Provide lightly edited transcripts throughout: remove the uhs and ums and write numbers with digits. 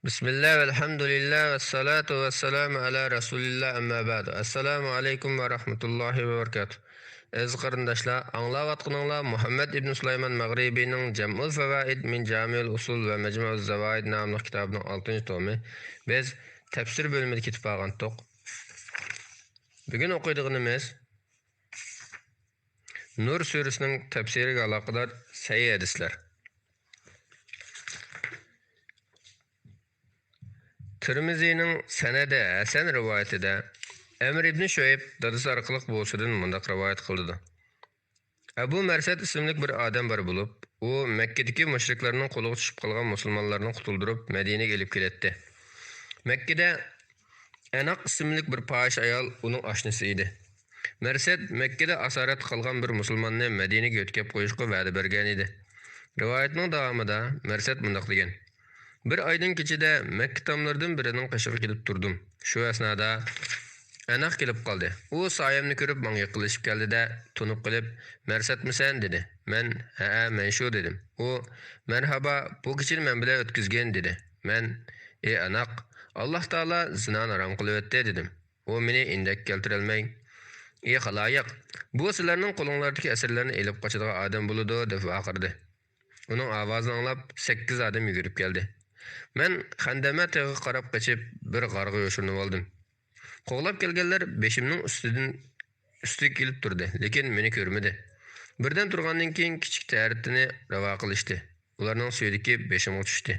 Bismillah, velhamdülillah, ve salatu ve selamu ala Resulillah, amma ba'du. Assalamu alaikum ve rahmetullahi ve barakatuh. Aziz qarindoshlar, anglayotganinglar Muhammad ibn Sulayman Mag'ribiyning Jam'ul Fawaid min Jami'ul Usul ve Majmu'uz Zawaid nomli kitobining 6-tomi. Biz tafsir bo'limida ketib qolgandik. Bugun o'qiydiganimiz Nur surasining tafsiriga aloqador sahih hadislar. Tirmizining sanadi Hasan rivoyatida Amr ibn Şuayb dadasi orqali bo'lsidan mundaq rivoyat qildi. Abu Marsad ismli bir odam bor bo'lib, u Makkadagi mushriklarning qo'liga tushib qolgan musulmonlarni qutuldirib Madinaga elib keldi. Makkada Anaq ismli bir posh ayol uning oshnasi edi. Marsad Makkada asorat qilgan bir musulmonni Madinaga o'tkazib qo'yishga va'da bergan edi. Rivoyatning davomida Marsad mundaq degan: Bir aydan kechida Makka tomlaridan birining qishig'i kelib turdim. Shu asnoda Anaq kelib qoldi. U soyamni ko'rib menga yaqinlashib keldi-da, tunib qilib, "Marsatmisan?" dedi. Men, "Ha, men shu" dedim. U, "Marhaba, bu kechani men bilan o'tkazgan" dedi. Men, "Ey Anaq, Alloh taolo zinoni harom qilib o'tdi" dedim. U meni indak keltirolmay, "Ey xaloyiq, bu sizlarning qo'linglardagi asirlarni elib qochadigan odam bo'ladi" deb vaqirdi. Uning ovozini anglab 8 odam yugurib keldi. Men xandama tag'iga qarab qochib, bir g'arga yo'shirinib oldim. Qo'g'lab kelganlar beshimning ustiga kelib turdi, lekin meni ko'rmadi. Birdan turgandan keyin kichik ta'ritini ravo qilishdi. Ularning suyidiki beshimga tushdi.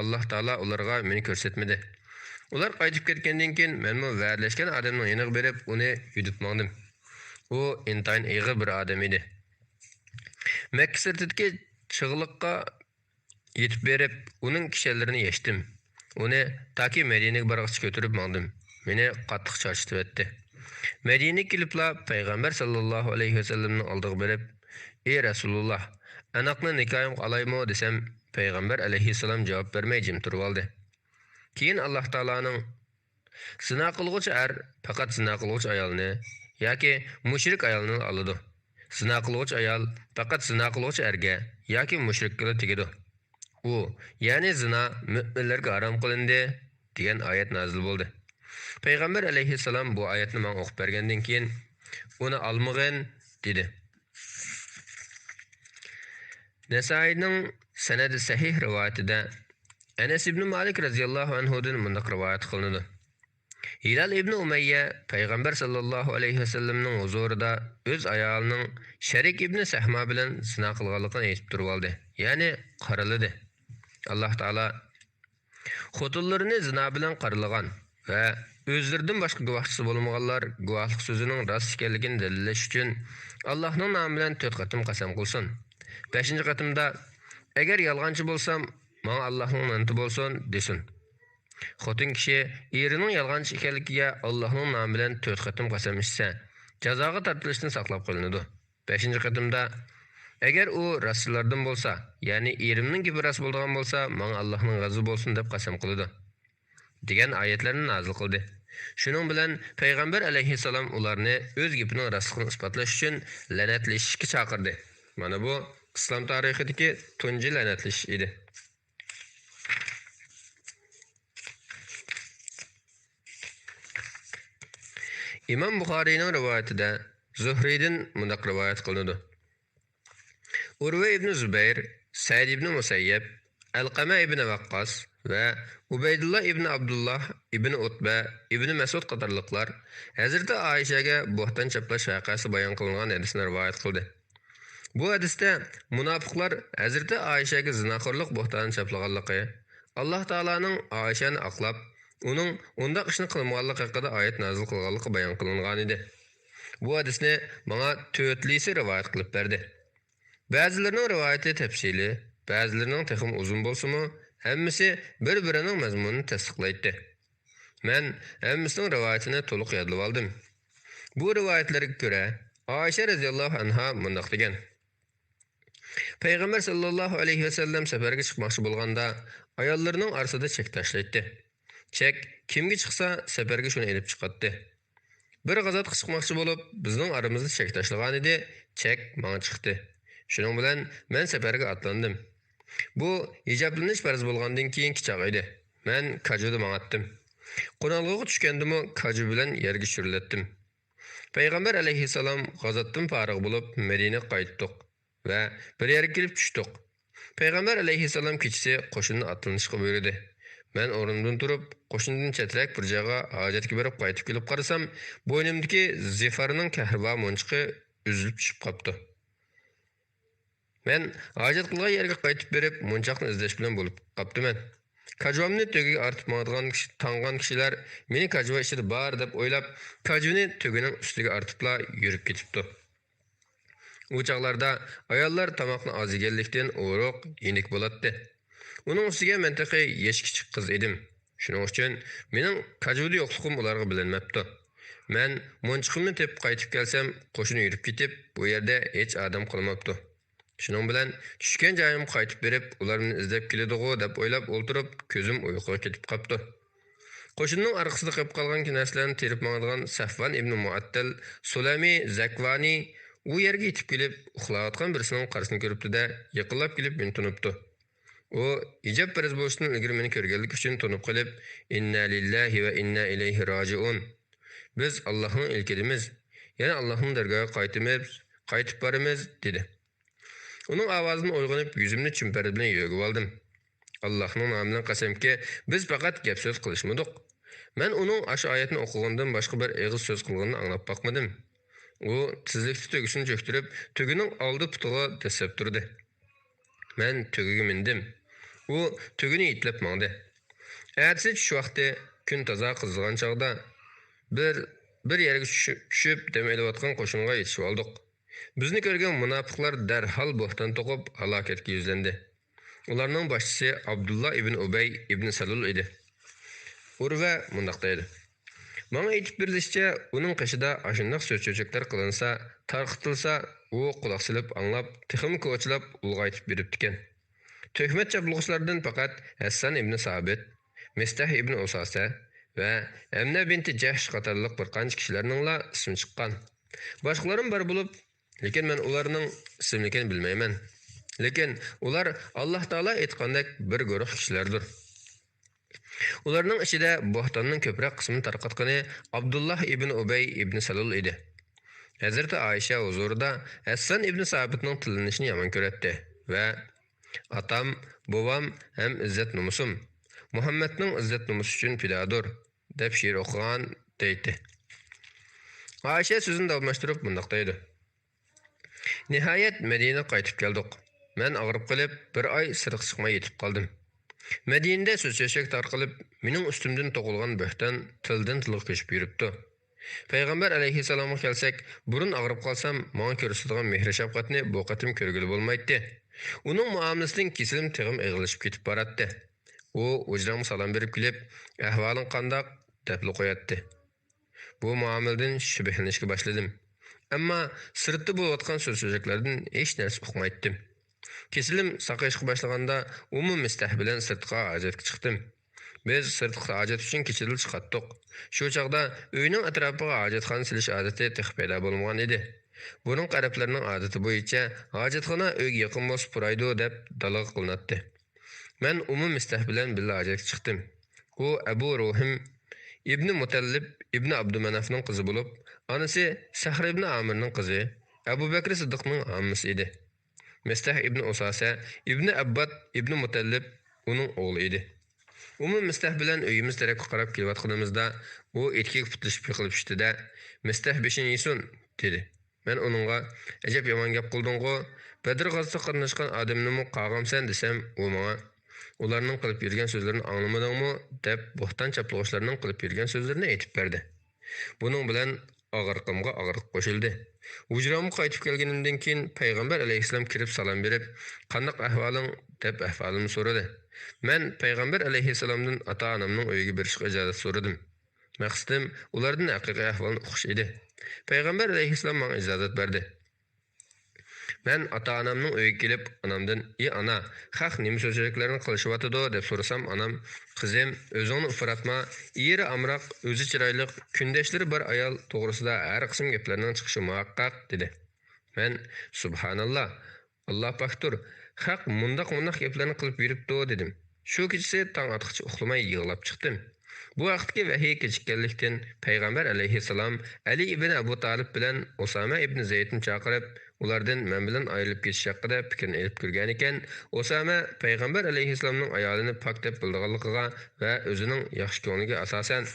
Alloh taolo ularga meni ko'rsatmadi. Ular qaytib ketgandan keyin men va'dalashgan odamning yoniga berib, uni yutib oldim. U intayin ig'ir bir odam edi. Makka sirtidagi chig'liqqa yetib berib, uning kishilarini yechdim. Uni taki Madinaga borg'ich ko'tarib oldim. Meni qattiq charchatib etdi. Madinaga kelibla payg'ambar sallallohu alayhi vasallamning oldiga berib, "Ey Rasululloh, Anaqni nikohim olaymi?" desam, payg'ambar alayhissalom javob bermay jim turib oldi. Keyin Alloh taolaning zina qilguvchi faqat zina qilguvchi ayolni yoki mushrik ayolni oladi. Zina qilguvchi ayol faqat zina qilguvchi erga yoki mushrikka tegadi. U, ya'ni zina mu'minlarga harom qilindi degan oyat nozil bo'ldi. Payg'ambar alayhissalom bu oyatni menga o'qib bergandan keyin uni olmag'in dedi. Nasoiyning sanadi sahih rivoyatida Anas ibn Malik radhiyallohu anhu dan mundaq rivoyat qilinadi. Hilal ibn Umayya payg'ambar sallallohu alayhi vasallamning huzurida o'z ayolining Sharik ibn Sahma bilan zina qilganligini aytib turib oldi. Ya'ni qariladi. Alloh taolo xotinlarini zina bilan qarilagan va o'zlaridan boshqa guvohchisi bo'lmaganlar guvohlik so'zining rost ekanligini dalillash uchun Allohning nomi bilan 4 qatim qasam qilsin. 5-qatimda agar yolg'onchi bo'lsam, menga Allohning nanti bo'lsin desin. Xotin kishi erining yolg'onchi ekanligiga Allohning nomi bilan 4 qatim qasam ichsa, jazoga tortilishdan saqlab qolinadi. 5-qatimda agar u rasullardan bo'lsa, ya'ni erimning gibi ras bo'lgan bo'lsa, menga Allohning g'azabi bo'lsin deb qasam qiladi degan oyatlarni nozil qildi. Shuning bilan payg'ambar alayhissalom ularni o'z gapining rostligini isbotlash uchun la'natlashishga chaqirdi. Mana bu islom tarixidagi tunji la'natlash edi. İmam Buxoriyning rivoyatida Zuhriydan mundaq rivoyat qilinadi. Urva ibn Zubayr, Sa'd ibn Musayyab, Alqama ibn Waqqas va Ubaydullah ibn Abdullah ibn Utba ibn Mas'ud qatorliqlar Hazrati Aishaga bo'hton chaplash voqeasi bayon qilingan hadisni rivoyat qildi. Bu hadisda munofiqlar Hazrati Aishaga zinoxorlik bo'htoni chaplaganligi, Alloh taolaning Aishani aqlab, uning unda ishni qilmaganligi haqida oyat nozil qilganligi bayon qilingan edi. Bu hadisni menga to'rtlisi rivoyat qilib berdi. Ba'zilarining rivoyati tafsili, ba'zilarining texim uzun bo'lsa-mu, hammasi bir-birining mazmunini tasdiqlaydi. Men hammasining rivoyatini to'liq yodlab oldim. Bu rivoyatlarga ko'ra, Aisha radhiyallohu anha mundaq degan: Payg'ambar sallallohu alayhi vasallam safarga chiqmoqchi bo'lganda, ayollarining orasida chek tashlaydi. Chek kimga chiqsa, safarga shuni elib chiqatdi. Bir g'azotga chiqmoqchi bo'lib, bizning aramizda chek tashlagan edi, chek menga chiqdi. Shuning bilan men safarga atlandim. Bu hijoblanish farz bo'lgandan keyingi chaq edi. Men kajudi mangatdim. Qonalgıga tushgandimi kaju bilan yerga shurilatdim. Payg'ambar alayhissalom g'azotdan farig' bo'lib Madinaga qaytdik va bir yerga kelib tushdik. Payg'ambar alayhissalom kechasi qo'shinni atlanishga buyurdi. Men o'rnimdan turib, qo'shindan chetrak bir joyga hojatga berib qaytib kelib qarasam, bo'ynimdagi zifarning kahrva munchiqi uzilib tushib qopti. Men hojat qilgan yerga qaytib berib, munchoqni izlash bilan bo'lib qoptiman. Kajvamni tögüge artıp tangan kişiler meni kajva işide bar deb o'ylab, kajvini tögünün üstüge artıpla yürüp ketipti. U çağlarda ayollar tamoqni az yeganlikdan o'roq, yenik bo'latdi. Uning ustiga men taqiy yeshkichik qiz edim. Shuning uchun mening kajvida yo'qligim ularga bilinmabdi. Men munchiqimni tepib qaytib kelsam, qo'shin yurib ketib, bu yerda hech odam qolmabdi. Şunun bilan tushgan joyim qaytib berib, ularni izlab keladigu deb o'ylab o'ltirib, ko'zim uyquga ketib qopti. Qo'shinning orqasida qolib qolgan narsalarni terib mangadigan Safvan ibn Muattal, Sulami, Zakvani u yerga yetib kelib, uxlayotgan birisining qarsini ko'ribdi-da, yiqilib kelib meni tunibdi. U ijob paraz bo'lishdan ilgari meni ko'rganlik uchun tunib qolib, "Inna lillahi va inna ilayhi rojiun." Biz Allohning elchimiz, yana Allohning dargohiga qaytib boramiz dedi. Onun avazını uyg'onib, yüzümni chimper bilan yugib oldim. Allohning nomidan qasamki, biz faqat gap so'z qilishmadik. Men uning ash oyatni o'qigandan boshqa bir eg'iz so'z qilganini anglab boqmadim. U tizlikda tugusini cho'ktirib, tugining oldi putiga dasab turdi. Men tugiga mindim. U tugini itlab mangdi. Ertasi shu vaqtda kun toza qizg'an chog'da bir yerga tushib demayotgan qo'shinga yetishib oldik. Bizni ko'rgan munofiqlar darhol bo'hton to'qib halokatga yuzlandi. Ularning boshchisi Abdullah ibn Ubay ibn Salul edi. Urva mundaq deydi. Menga aytib berilishicha, uning qishida ashundoq so'z-cho'chaklar qilinsa, tarqitilsa, u quloq silib anglab, tixim ko'chlab ulg'aytib beribdi ekan. Töhmet chaplig'ishlardan faqat Hassan ibn Sabit, Mistah ibn Usasa va Amna binti Jahsh qatorliq bir qancha kishilarningla ismi chiqqan. Boshqalarim bor bo'lib, lekin men ularning ismini bilmayman. Lekin ular Alloh taolo aytgandek bir guruh kishilardir. Ularning ichida bo'htonning ko'proq qismini tarqatgani Abdullah ibn Ubay ibn Salul edi. Hazrati Aisha huzurida Hassan ibn Sabitning tilinishini yomon ko'ratdi va atam, bovam ham izzat nomusum, Muhammadning izzat nomusi uchun fidodir deb she'r o'qigan deydi. Aisha so'zini davomlashtirib bundoq deydi. Nihayet Medine qaytib keldik. Men og'rib qolib, bir oy sirq chiqmay yetib qoldim. Medinada so'z-cho'chak tarqalib, mening ustimdan to'qilgan bo'hton tildan tilga ko'chib yuribdi. Payg'ambar alayhissalomga kelsak, burun og'rib qolsam, menga ko'rsatgan mehr shafqatni bu qatim ko'rgili bo'lmaydi. Uning muomalasidan kesilim tig'im eg'ilishib ketib boradi. U o'jramga salom berib kelib, ahvoling qandoq deb qo'yatdi. Bu muomaldan shubhalanishga boshladim. Ammo sirtda bo'layotgan so'z-so'zaklardan hech narsa uqmaydim. Kesilim saqayishga boshlaganda umum Mistah bilan sirtqa hojatga chiqdim. Biz sirtqa hojat uchun kechilib chiqatdik. Shu chaqda uyning atrofiga hojatxona silish odati tiq paydo bo'lmagan edi. Buning qarablarning odati bo'yicha hojatxona uyga yaqin bo'lsa puraydi deb dalg qilinadi. Men umum Mistah bilan birga hojatga chiqdim. U Abu Ruhim ibn Mutallib ibn Abdumanafning qizi bo'lib, anasi Sahr ibn Amirning qizi, Abu Bakr Siddiqning ammasi edi. Mistah ibn Usasa ibn Abbad ibn Mutallib uning o'g'li edi. Umum Mistah bilan uyimiz tarafga qarab kelayotganimizda u etkik putlashib yiqilib tushdi-da, "Mistah beshin yesin" dedi. Men uningga "Ajab yomon gap qilding-ku, Badr g'azotida qatnashgan odamni qag'amsan" desam, u menga "Ularning qilib yurgan so'zlarini anglamadingmi?" deb bo'hton chaplag'ishlarning qilib yurgan so'zlarini aytib berdi. Buning bilan og'riqimga og'riq qo'shildi. Hujramga qaytib kelganimdan keyin payg'ambar alayhissalom kirib salom berib, "Qandoq ahvoling?" deb ahvolimni so'radi. Men payg'ambar alayhissalomdan ota-onamning uyiga berishga ijozat so'radim. Maqsadim ulardan haqiqiy ahvolni o'qish edi. Payg'ambar alayhissalom menga ijozat berdi. Men ota-onamning uyiga kelib, onamdan "Ey ana, haq nima so'zlarni qilishyotidi?" deb so'rasam, onam "Qizim, o'zingni ifratma, eri amroq, o'zi chiroyli, kundashlari bir ayol to'g'risida har qism gaplarning chiqishi muhaqqaq" dedi. Men "Subhanalloh, Alloh paktur, haq mundaq gaplarni qilib yuribdi" dedim. Shu kechasi tong atqıcha uxlamay yig'lab chiqdim. Bu vaqtki vahiy kechikkanlikdan payg'ambar alayhissalom Ali ibn Abu Talib bilan Usama ibn Zaydni chaqirib, ulardan men bilan ayrilib ketish haqida fikrni elib ko'rgan ekan. Usama payg'ambar alayhissalomning ayolini pok deb bildiganligiga va o'zining yaxshi ko'ngliga asosan: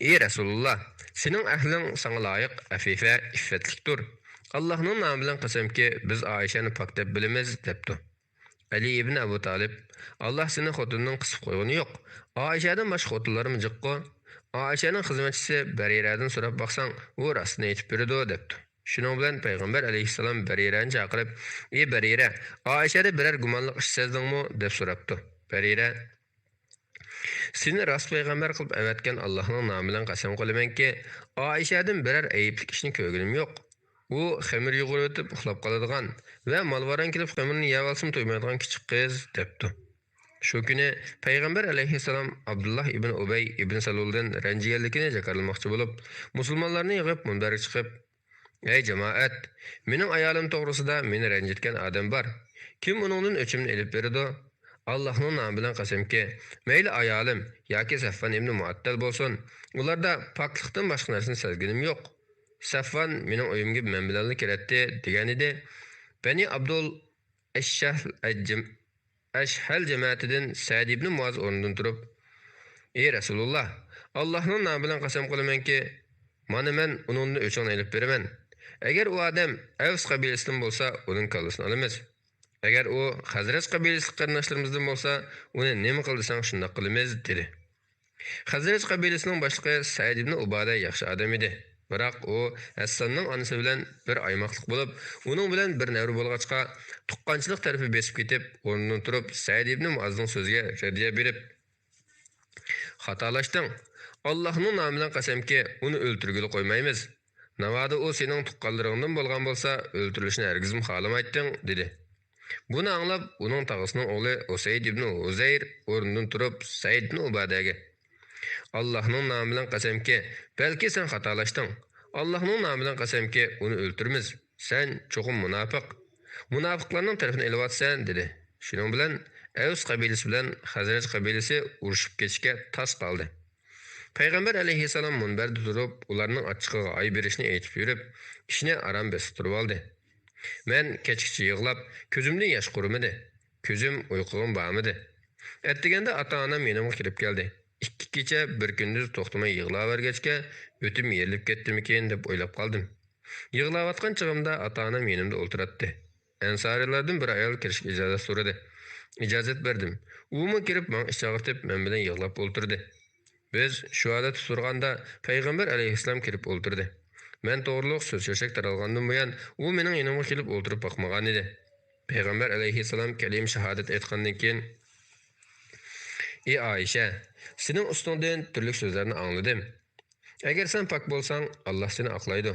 "Ey Rasululloh, sening ahling sana loyiq, afifa, iffatlikdir. Allohning nomi bilan qasamki, biz Oyishani pok deb bilamiz" debdi. Ali ibn Abu Talib: "Allah seni xotinning qisib qo'ygani yo'q. Oyishadan boshqa xotinlarimiz jiqqo. Oyishaning xizmatchisi Bariradan so'rab baqsang, u rostini aytib beradi" debdi. Shuning bilan payg'ambar alayhissalom Barirani chaqirib: "Ey Barira, Oyishada biror gumonliq ish sezdingmi?" deb so'rabdi. Barira: "Seni rost payg'ambar qilib avatgan Allohning nomi bilan qasam qilamanki, Oyishadan biror ayibli ishni ko'rganim yo'q. U xamir yug'urib uxlab qoladigan va molvaran kelib xamirni yeb olsam to'ymaydigan kichik qiz" debdi. Shu kuni payg'ambar alayhissalom Abdullah ibn Ubay ibn Saluldan ranjiganligini jakarlamoqchi bo'lib, musulmonlarni yig'ib munbarga chiqib: "Ey jamoat, mening ayolim to'g'risida meni ranjitgan odam bor. Kim uningdan o'chimni elib beradi? Allohning nomi bilan qasamki, mayli ayolim yoki Saffan ibn Muattal bo'lsin, ularda poklikdan boshqa narsani sezganim yo'q. Saffan mening uyimga men bilan keladi" degan edi. Bani Abdul Ashhal jamoatidan Sa'd ibn Muaz o'rnidan turib: "Ey Rasululloh, Allohning nomi bilan qasam qilamanki, mana men uningni o'chini elib beraman. Agar u odam Avs qabilasidan bo'lsa, uning kallasini olamiz. Agar u Xazraj qabilasi qarindoshlarimizdan bo'lsa, uni nima qildisang shunday qilamiz" dedi. Xazraj qabilasining boshlig'i Sa'd ibn Ubada yaxshi odam edi. Biroq u Hassanning onasi bilan bir aymoqlik bo'lib, uning bilan bir navri bo'lg'achqa tuqqanchilik tarafi besib ketib, o'rnidan turib Sa'd ibn Muazning so'ziga radiya berib: "Xatolashding. Allohning nomi bilan qasamki, uni o'ltirgili qo'ymaymiz. Navoda u sening tuqqanlaringdan bo'lgan bo'lsa, o'ltirilishini hargizm xohlamayding" dedi. Buni anglab, uning tog'asining o'g'li Usayd ibn Uzayr o'rnidan turib Sa'd ibn Ubadaga: "Allohning nomi bilan qasamki, balki sen xatolashding. Allohning nomi bilan qasamki, uni o'ltirmiz. Sen cho'qim munofiq. Munofiqlarning tarafini elayotsan" dedi. Shuning bilan Avs qabilasi bilan Xazraj qabilasi urushib ketishga tas qoldi. Payg'ambar alayhissalom munbarda turib, ularning ochiqqiga oy berishni aytib yurib, ishni aram besib turib oldi. Men kechgacha yig'lab, ko'zimdan yosh qurimidi. Ko'zim uyquga bormidi. Ertaganda ota-onam menimga kirib keldi. 2 kecha bir kunduz to'xtamay yig'lavergachga, o'tim yerilib ketdimikin deb o'ylab qoldim. Yig'layotgan chog'imda ota-onam menimda o'ltiratdi. Ansarilardan bir ayol kirishga ijozat so'radi. Ijozat berdim. U kirib men ish chaqirtib, men bilan yig'lab o'ltirdi. Biz shu holat turganda payg'ambar alayhissalom kirib o'ltirdi. Men to'g'riliq so'z yoshak taralgandan buyon u mening yonimga kelib o'ltirib boqmagan edi. Payg'ambar alayhissalom kalim shahodat aytgandan keyin: "Ey Oyisha, sening ustingdan turli so'zlarni angladim. Agar sen pok bo'lsang, Alloh seni aqlaydi.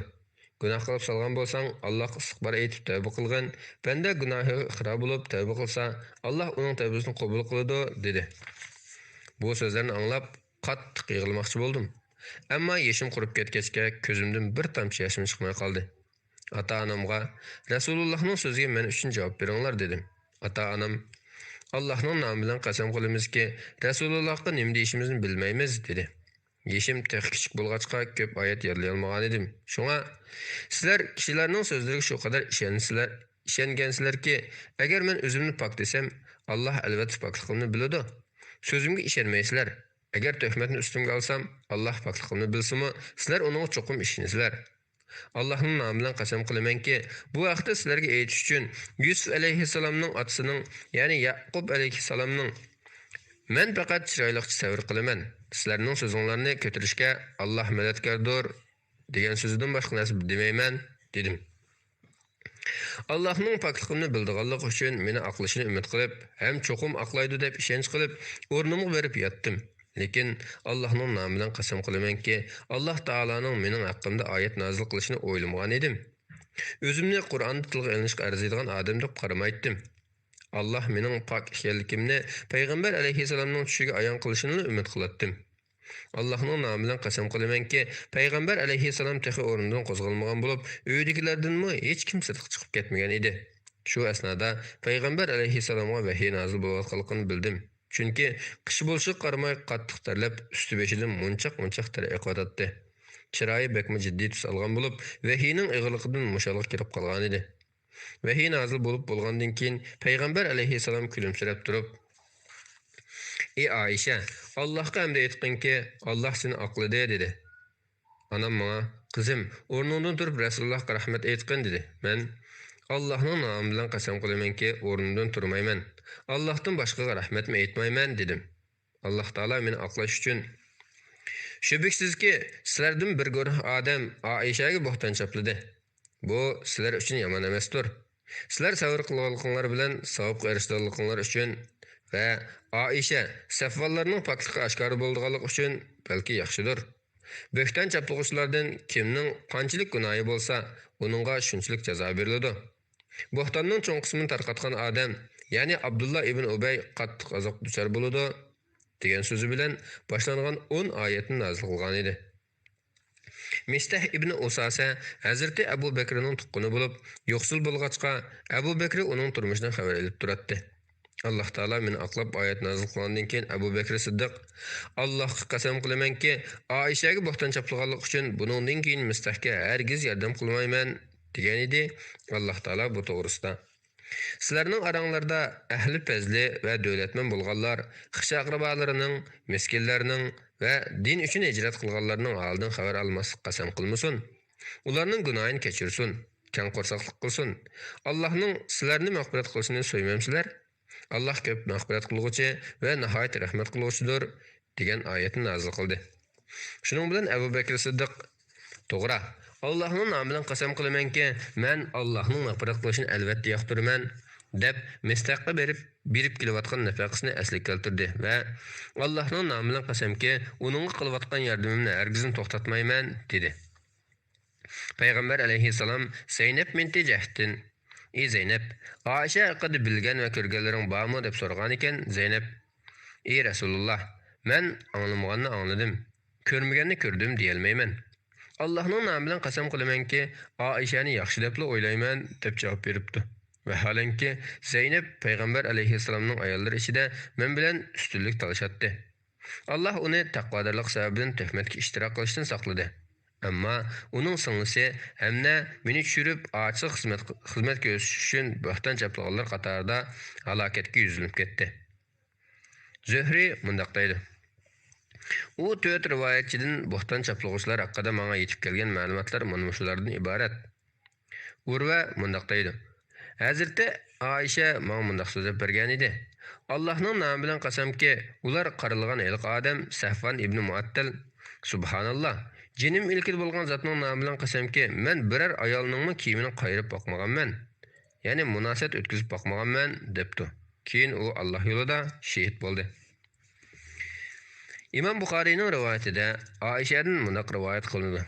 Gunoh qilib solgan bo'lsang, Allohga istig'for aytib tavba qilgan, banda gunohi iqro bo'lib tavba qilsa, Alloh uning tavbasini qabul qiladi" dedi. Bu so'zlarni anglab qattiq yig'lamoqchi bo'ldim. Ammo yeshim qurib ketgachga ko'zimdan bir tomchi yoshim chiqmay qoldi. Ota-onamga Rasulullohning so'ziga men uchun javob beringlar dedim. Ota-onam: "Allohning nomi bilan qasam qilamizki, Rasulullohga nima deyishimizni bilmaymiz" dedi. Yeshim tek kichik bo'lg'achqa ko'p oyat yodlay olmagan edim. Shunga sizlar kishilarning so'zlariga shu qadar ishongansizlarki, agar men o'zimni pok desam, Alloh albatta pokligimni biladi. So'zimga ishonmaysizlar. Agar tuhmatni ustimga olsam, Alloh pokligimni bilsimi, sizlar uning cho'qim ishinsizlar. Allohning nomi bilan qasam qilamanki, bu vaqtda sizlarga aytish uchun Yusuf alayhissalomning otasining, ya'ni Yaqub alayhissalomning "Men faqat chiroyli tasavvur qilaman. Sizlarning so'zinglarni ko'tarishga Alloh madadkordir" degan so'zidan boshqa narsa demayman dedim. Allohning pokligimni bildiganligi uchun meni aqlashini umid qilib, ham cho'qim aqlaydi deb ishonch qilib, o'rnimga berib yotdim. Lekin Allohning nomi bilan qasam qilamanki, Alloh taolaning mening haqqimda oyat nozil qilishini o'ylamagan edim. O'zimni Qur'onni tilga ilinishga arziydigan odam deb qaramaydim. Alloh mening pok ekanligimni payg'ambar alayhissalomning tushiga ayon qilishini umid qilatdim. Allohning nomi bilan qasam qilamanki, payg'ambar alayhissalom texi o'rnidan qo'zg'almagan bo'lib, uydagilardanmi hech kim sirtqa chiqib ketmagan edi. Shu asnoda payg'ambar alayhissalomga vahiy nozil bo'layotganligini bildim. Chunki qish bo'lishiga qaramay qattiq terlab, usti-beshidan munchaq ter oqayotdi. Chiroyi bekmi jiddiy tus olgan bo'lib, vahiyning ig'irligidan mushalga kirib qolgan edi. Vahiy nozil bo'lib bo'lgandan keyin payg'ambar alayhissalom kulimsirab turib: "Ey Aisha, Allohga hamd aytqinki, Alloh seni oqladi" dedi. Anam menga: "Qizim, o'rningdan turib Rasulullohga rahmat aytqin" dedi. Men: "Allohning nomi bilan qasam qilamanki, o'rnimdan turmayman. Allohdan boshqaga rahmatmi aytmayman" dedim. Alloh taolo meni oqlash uchun: "Shubhasizki, sizlardan bir guruh odam Aishaga bo'xton chapladi. Bu sizlar uchun yomon emasdir. Sizlar savr qilganliklaringiz bilan savobga erishganliklaringiz uchun va Aisha safvallarning pokligi oshkor bo'lganligi uchun balki yaxshidir. Bo'xton chaplag'uvchilardan kimning qanchalik gunohi bo'lsa, uningga shunchalik jazo beriladi. Bo'xtonning cho'ng qismini tarqatgan odam, ya'ni Abdullah ibn Ubay qattiq azob duchor bo'ladi" degan so'zi bilan boshlangan 10 oyatni nozil qilgan edi. Mistah ibn Usasa Hazreti Abu Bakrning tuqquni bo'lib, yo'qsul bo'lg'achqa Abu Bakr uning turmushidan xabar olib turadi. Alloh taolo meni oqlab oyat nozil qilgandan keyin Abu Bakr Siddiq: "Allohga qasam qilamanki, Aishaga bo'xton chaplaganlik uchun buningdan keyin Mistahga hargiz yordam qilmayman" degan edi. Alloh taolo bu to'g'risida: "Sizlarning oranglarda ahli fazli va davlatman bo'lganlar, xish aqrabolarining, miskinlarning va din uchun hijrat qilganlarning holidan xabar olmaslik qasam qilmasin. Ularning gunohini kechirsin, keng qo'rsoqlik qilsin. Allohning sizlarni mag'firat qilishini so'ymamsizlar? Alloh ko'p mag'firat qilguvchi va nihoyat rahmat qilguvchidir" degan oyatni nozil qildi. Shuning bilan Abu Bakr Siddiq: "To'g'ri, Allohning nomi bilan qasam qilamanki, men Allohning mag'firat qilishini albatta yoqtiraman" deb Mistaqqa berib kelayotgan nafaqasini asliga keltirdi va Allohning nomi bilan qasamki, uningga qilayotgan yordamimni hargiz to'xtatmayman dedi. Payg'ambar alayhissalom Zaynab binti Jahdin: "Ey Zaynab, Aisha haqida bilgan va ko'rganlaring bormi?" deb so'ragan ekan. Zaynab: "Ey Rasululloh, men anglamaganni angladim, ko'rmaganni ko'rdim deyolmayman. Allohning nomi bilan qasam qilamanki, Aishani yaxshi deb o'ylayman" deb javob beribdi. Vaholanki Zaynab payg'ambar alayhissalomning ayollari ichida men bilan ustunlik talashatdi. Alloh uni taqvodorlik sababidan tuhmatga ishtirok qilishdan saqladi. Ammo uning singlisi hamda meni tushirib ochiq xizmat ko'rsatish uchun bo'xton chaplaganlar qatorida halokatga yuzilinib ketdi. Zuhri mundaq deydi: "U 4 rivoyatchidan bo'xton chaplag'uvchilar haqida menga yetib kelgan ma'lumotlar mana shulardan iborat." Urva mundaq deydi: "Hazrati Aisha menga mundaq so'zlab bergan edi. Allohning nomi bilan qasamki, ular qarilgan ilq odam Safvan ibn Muattal: Subhanalloh, jinim ilkid bo'lgan zotning nomi bilan qasamki, men biror ayolning kiyimini qayirib boqmaganman, ya'ni munosabat o'tkazib boqmaganman" debdi. Keyin u Alloh yo'lida shahid bo'ldi. Imom Buxoriyning rivoyatida Aishadan mundaq rivoyat qilinadi: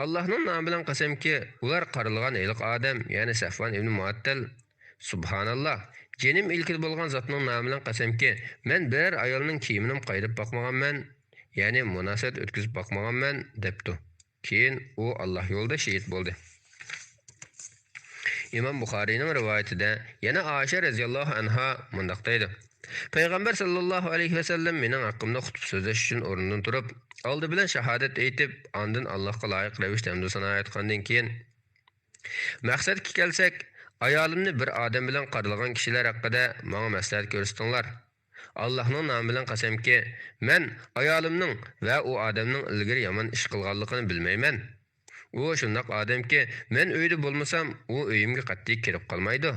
Allohning nomi bilan qasamki, ular qarilgan ilq odam, ya'ni Safvan ibn Muattal: Subhanalloh, jinim ilkid bo'lgan zotning nomi bilan qasamki, men biror ayolning kiyimini qayirib boqmaganman, ya'ni munosabat o'tkazib boqmaganman debdi. Keyin u Alloh yo'lida shahid bo'ldi. Imom Buxoriyning rivoyatida yana Aisha radhiyallohu anha mundaq deydi: Payg'ambar sallallohu alayhi va sallam mening haqqimda xutba so'zlash uchun o'rnidan turib, oldi bilan shahodat aytib, ondan Allohga loyiq ravishda hamd sanoat aytgandan keyin: "Maqsadga kelsak, ayolimni bir odam bilan qarilgan kishilar haqida menga maslahat ko'rsatinglar. Allohning nomi bilan qasamki, men ayolimning va u odamning ilgari yomon ish qilganligini bilmayman. U shundoq odamki, men uyda bo'lmasam, u uyimga qattiq kirib qolmaydi.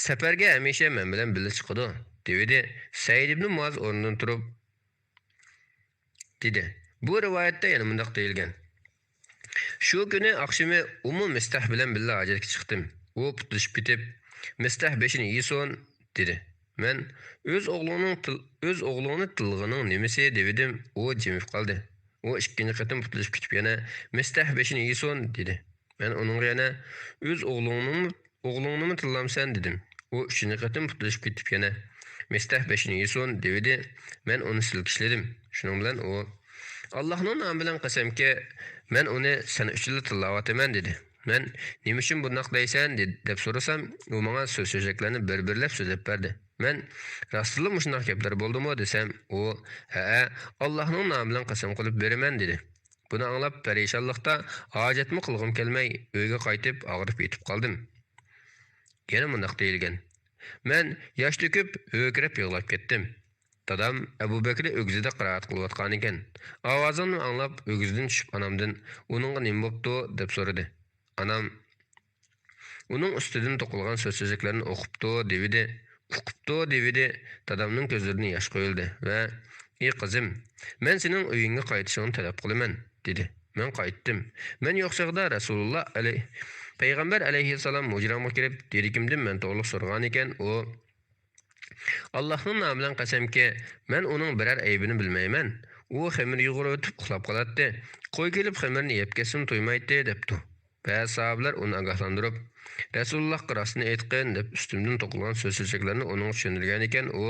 Safarga hamisha men bilan birga chiqadi" dedi. Said ibn Muaz o'rnidan turib dedi. Bu rivoyatda yana mundaq deyilgan: "Shu kuni oqshimi Mistah bilan birga hojatga chiqdim. U putlashib ketib, Mistah beshini yesin" dedi. Men o'z o'g'lini tilg'ining nimasi dedim. U jimib qoldi. U ikkinchi qatim putlashib ketib yana Mistah beshini yesin dedi. Men uning yana o'z o'g'lingni tillamsan dedim. U uchinchi qatim putlashib ketib yana Mistah beshini yesin dedi. Men uni silkishladim. Shuning bilan u Allohning nomi bilan qasamki, men uni sen uchun tillayapman dedi. Men nima uchun bundoq deysan deb so'rasam, u menga so'zlarni bir-birlab so'zlab berdi. Men rastlı muşunaq gaplar boldumu desem, o "Ha, Allah'ның namı bilan qasam qilib beraman" dedi. Buni anglab parishonlikda hojatmi qilg'im kelmay, uyga qaytib og'rib yetib qoldim. Yana mundaq deyilgan. Men yosh to'kib, o'kirib yig'lab ketdim. Dadam Abu Bakr o'g'zida qiraat qilayotgan ekan. Ovozimni anglab, o'g'zidan tushib onamdan "Uningga nima bo'pti?" deb so'radi. Anam uning ustidan to'qilgan so'zsizliklarni o'qibdi devidi. Dadamning ko'zlaridan yosh qo'yildi va "Ey qizim, men sening uyingga qaytishingni talab qilaman" dedi. Men qaytdim. Men yo'qchaqda Rasululloh Payg'ambar alayhissalom hujramga kirib, derikimdan men to'g'ri so'ragan ekan, u Allohning nomi bilan qasamki, men uning biror aybini bilmayman. U xamir yug'urib o'tib uxlab qolatdi. Qo'y kelib xamirni yeb kesim to'ymaydi debdi. Va sahobalar uni ogohlantirib, Rasulullohga rostni aytqin deb ustimdan to'qilgan so'zsizliklarni uning tushuntirgan ekan, u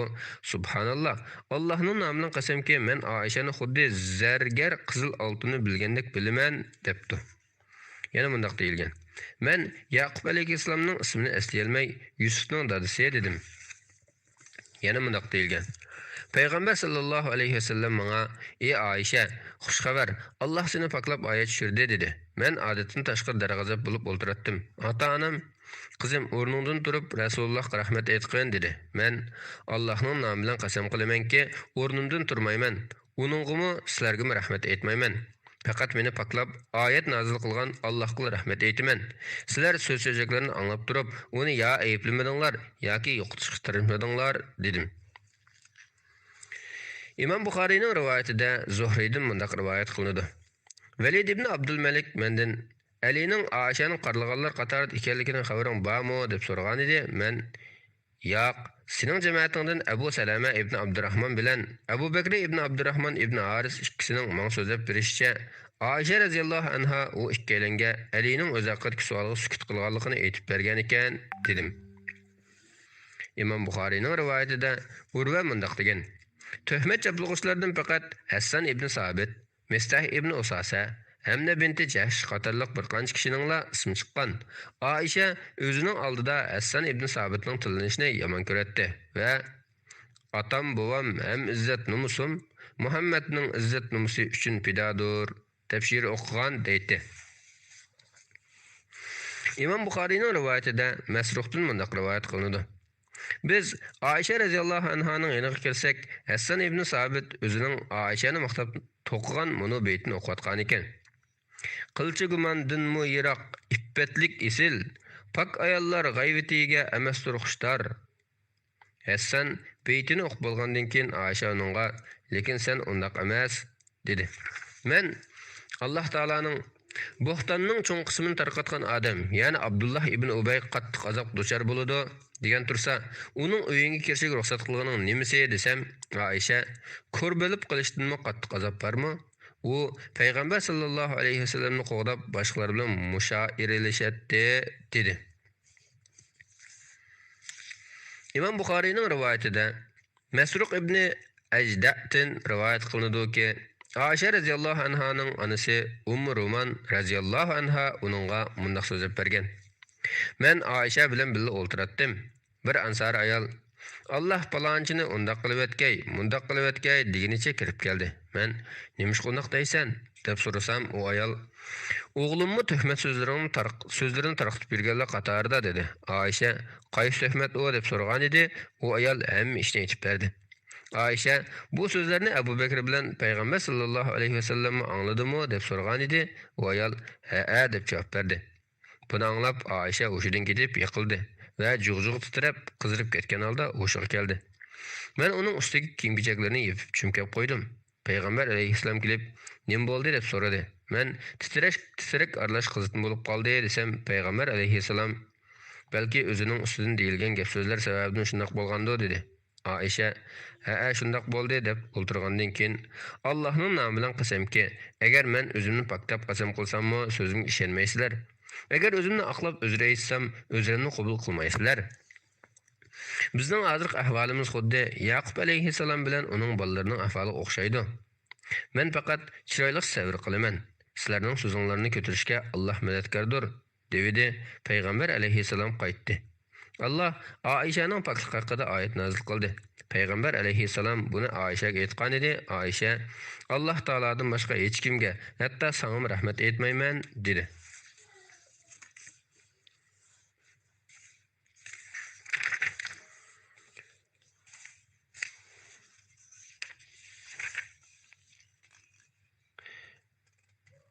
subhanalloh, Allohning nomi bilan qasamki, men Oishani xuddi zargar qizil oltinni bilgandek bilaman debdi. Yana mundaq deyilgan. Men Yaqub alayhissalomning ismini eslay Yusufning dadasi dedim. Yana mundaq deyilgan. Payg'ambar sallallohu alayhi vasallam menga: "Ey Oisha, xush xabar. Alloh seni paklab oyat tushirdi" dedi. Men odatdan tashqari darg'azab bo'lib o'ltiratdim. Ota-onam: "Qizim, o'rningdan turib Rasulullohga rahmat aytqin" dedi. Men Allohning nomi bilan qasam qilamanki, o'rnimdan turmayman. Uningga sizlarga rahmat aytmayman. Faqat meni paklab oyat nozil qilgan Allohga rahmat aytaman. Sizlar so'zsizliklarni anglab turib, uni ya ayblamadinglar yoki yo'qotishga tirishmadinglar dedim. İmam Buxariyning rivoyatida Zuhriydan mundaq rivoyat qilinadi. Valid ibn Abdul Malik mendan Alining Oishaning qarlag'anlar qatorida ekanligining xabaring bormi deb so'ragan edi. Men yo'q, sening jamoatingdan Abu Salama ibn Abdurrahman bilan Abu Bakr ibn Abdurrahman ibn Haris ikkisining men so'zlab berishicha, Oisha radhiyallohu anha u ikkalanga Alining o'zi haqidagi savolga sukut qilganligini aytib bergan ekan dedim. İmam Buxariyning rivoyatida Urva mundaq degan. Töhmet çaplıqçılardan faqat Hassan ibn Sabit, Mistah ibn Usasa, hamda binti Jahsh qatorliq bir qancha kishiningla ismi chiqqan. Oisha o'zining oldida Hassan ibn Sabitning tillanishini yomon ko'ratdi va "Atam, bovam ham izzat numusum, Muhammadning izzat numusi uchun fidodur" deb she'r o'qigan deydi. İmam Buxariyning rivoyatida Masruhdan mundaq rivoyat qilinadi. Biz Oisha radhiyallohu anhaning yoniga kelsak, Hassan ibn Sabit o'zining Oishani maqtab to'qigan bunu beytini o'qiyotgan ekan. Qilchi gumandinmu yiroq, iffetlik isil, pak ayollar g'ayvatiga emasdir xushtar. Hassan beytini o'qib bo'lgandan keyin Oisha uningga, "Lekin sen undaq emas" dedi. Men Alloh taolaning bo'xtonning cho'ng qismini tarqatgan odam, ya'ni Abdullah ibn Ubay qattiq azob duchor bo'ladi degan tursa, uning uyinga kirishiga ruxsat qilganing nimasi desam, Oisha ko'r bo'lib qilishdanmi qattiq azob bormi? U payg'ambar sallallohu alayhi vasallamni qo'g'dab boshqalar bilan mushoiralashadi dedi. İmam Buxariyning rivoyatida Masruq ibn Ajda'dan rivoyat qilinadiki, Oisha radhiyallohu anhaning onasi Ruman radhiyallohu anha uningga mundaq so'zlab bergan. Men Oisha bilan birga o'ltiratdim. Bir ansar ayol "Alloh palonchini undaq qilib o'tgay, mundaq qilib o'tgay" deginicha kirib keldi. Men "Nimish qundaq deysan?" deb so'rasam, u ayol "O'g'limni tuhmat so'zlarini tarqatib berganlar qatorida" dedi. Oisha "Qaysi tuhmat o" deb so'ragan edi. U ayol hamma ishni aytib berdi. Oisha bu so'zlarni Abu Bakr bilan payg'ambar sallallohu alayhi vasallamni angladimi deb so'ragan edi. U ayol "Ha" deb javob berdi. Buni anglab Oisha hushidan ketib yiqildi va jug'jug'i titrab, qizirib ketgan holda hushiga keldi. Men uning ustidagi kiyim-kechaklarini yepib chumkab qo'ydim. Payg'ambar alayhissalom kelib, "Nima bo'ldi?" deb so'radi. Men titrak aralash qizitma bo'lib qoldi desam, payg'ambar alayhissalom balki o'zining ustidan deyilgan gap so'zlar sababidan shunday bo'lgandi dedi. Oisha "Ha, shunday bo'ldi" deb o'ltirgandan keyin Allohning nomi bilan qasamki, agar men o'zimni paklab qasam qilsammi, so'zimga ishonmaysizlar. Agar o'zimni aqlab uzr aytsam, uzrimni qabul qilmaysizlar. Bizning hozirgi ahvolimiz xuddi Yaqub alayhissalom bilan uning bolalarining ahvoliga o'xshaydi. Men faqat chiroyli sabr qilaman. Sizlarning so'zinglarni ko'tarishga Alloh madadkordir, dedi payg'ambar alayhissalom qaytdi. Allah Aishaning poklik haqida oyat nozil qildi. Payg'ambar alayhissalom buni Aishaga aytgan edi. Aisha Alloh taoladan boshqa hech kimga, hatto sangam rahmat aytmayman dedi.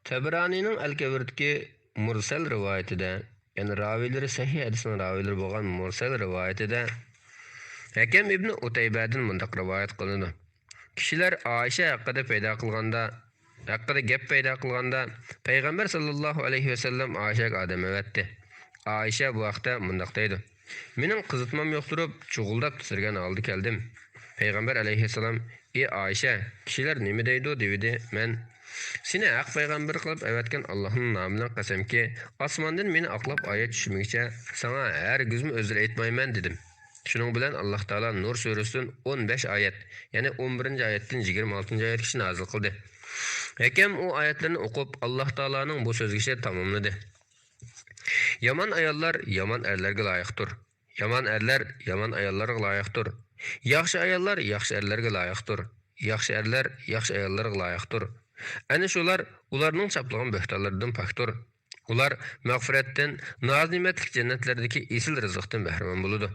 Tabranining Al-Kabir'dagi mursal rivoyatida, ya'ni ravilari sahih hadisning ravilari bo'lgan mursal rivoyatida Hakim ibn Utaybadan mundaq rivoyat qilindi. Kishilar Aisha haqida gap paydo qilganda Payg'ambar sallallohu alayhi vasallam Aishaga odam evatdi. Aisha bu vaqtda mundaq deydi: "Mening qizitmam yo'q turib, chug'uldab tusirgan oldi keldim." Payg'ambar alayhissalom: "Ey Aisha, kishilar nima deydi?" dedi. Men seni haq payg'ambar qilib avatgan Allohning nomidan qasamki, osmondan meni aqlab oyat tushmaguncha sana hargizmi o'zir aytmayman dedim. Shuning bilan Alloh taolo Nur surasidan 15 oyat, ya'ni 11-oyatdan 26-oyatgacha nozil qildi. Hakim u oyatlarni o'qib Alloh taoloning bu so'zgicha tamomladi. Yomon ayollar yomon erlarga loyiqdir. Yomon erlar yomon ayollarga loyiqdir. Yaxshi ayollar yaxshi erlarga loyiqdir. Yaxshi erlar yaxshi ayollarga loyiqdir. Ana shular ularning chaplagan bo'xtonlaridan pokdir. Ular mag'firatdan, noz-ne'matlik jannatlardagi esil rizqdan bahramand bo'ladi.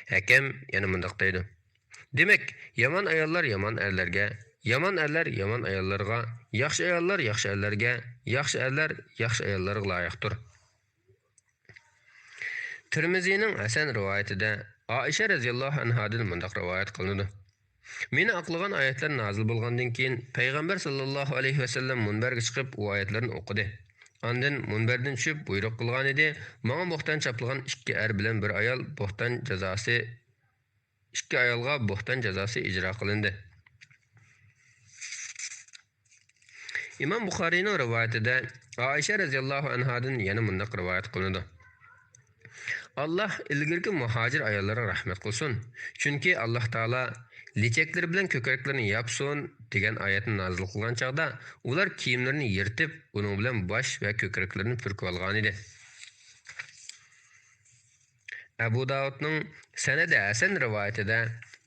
Hakim yana mundaq deydi: "Demak, yomon ayollar yomon erlarga, yomon erlar yomon ayollarga, yaxshi ayollar yaxshi erlarga, yaxshi erlar yaxshi ayollarga loyiqdir." Tirmizining Hasan rivoyatida Aisha radhiyallohu anhadan mundaq rivoyat qilindi. Meni aqlagan oyatlar nozil bo'lgandan keyin Payg'ambar sallallohu alayhi vasallam munbarga chiqib, u oyatlarni o'qidi. Ondan munbardan tushib buyruq qilgan edi: "Menga bo'xton chaplagan 2 er bilan bir ayol bo'xton jazosi 2 ayolga bo'xton jazosi ijro qilindi." Imom Buxoriyning rivoyatida Aisha radhiyallohu anhadan yana mundaq rivoyat qilindi: "Alloh ilgirki muhojir ayollarga rahmat qilsin, chunki Alloh taolo lechaklar bilan ko'kraklarini yapsun degan oyatni nozil qilgan chaqda ular kiyimlarini yirtib, uning bilan bosh va ko'kraklarini purkib olgan edi." Abu Davudning sanadi Hasan rivoyatida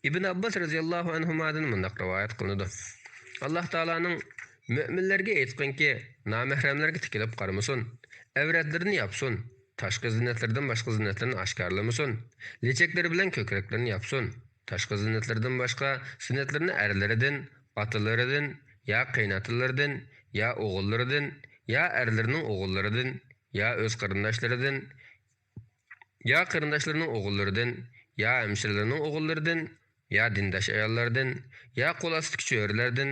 Ibn Abbas radhiyallohu anhumadan mundaq rivoyat qilindi: Alloh taolaning mu'minlarga aytganki, nomahramlarga tikilib qaramasin, avratlarini yapsun, tashqi zinatlardan boshqa zinatlarni oshkorlamasin, lechaklari bilan ko'kraklarini yapsun. Tashqi zinatlardan boshqa zinatlarni erlaridan, otalaridan, ya qaynotalaridan, ya o'g'illaridan, ya erlarining o'g'illaridan, ya o'z qarindoshlaridan, ya qarindoshlarining o'g'illaridan, ya hamshirlarining o'g'illaridan, ya dindosh ayollardan, ya qo'l ostidagi cho'rilardan,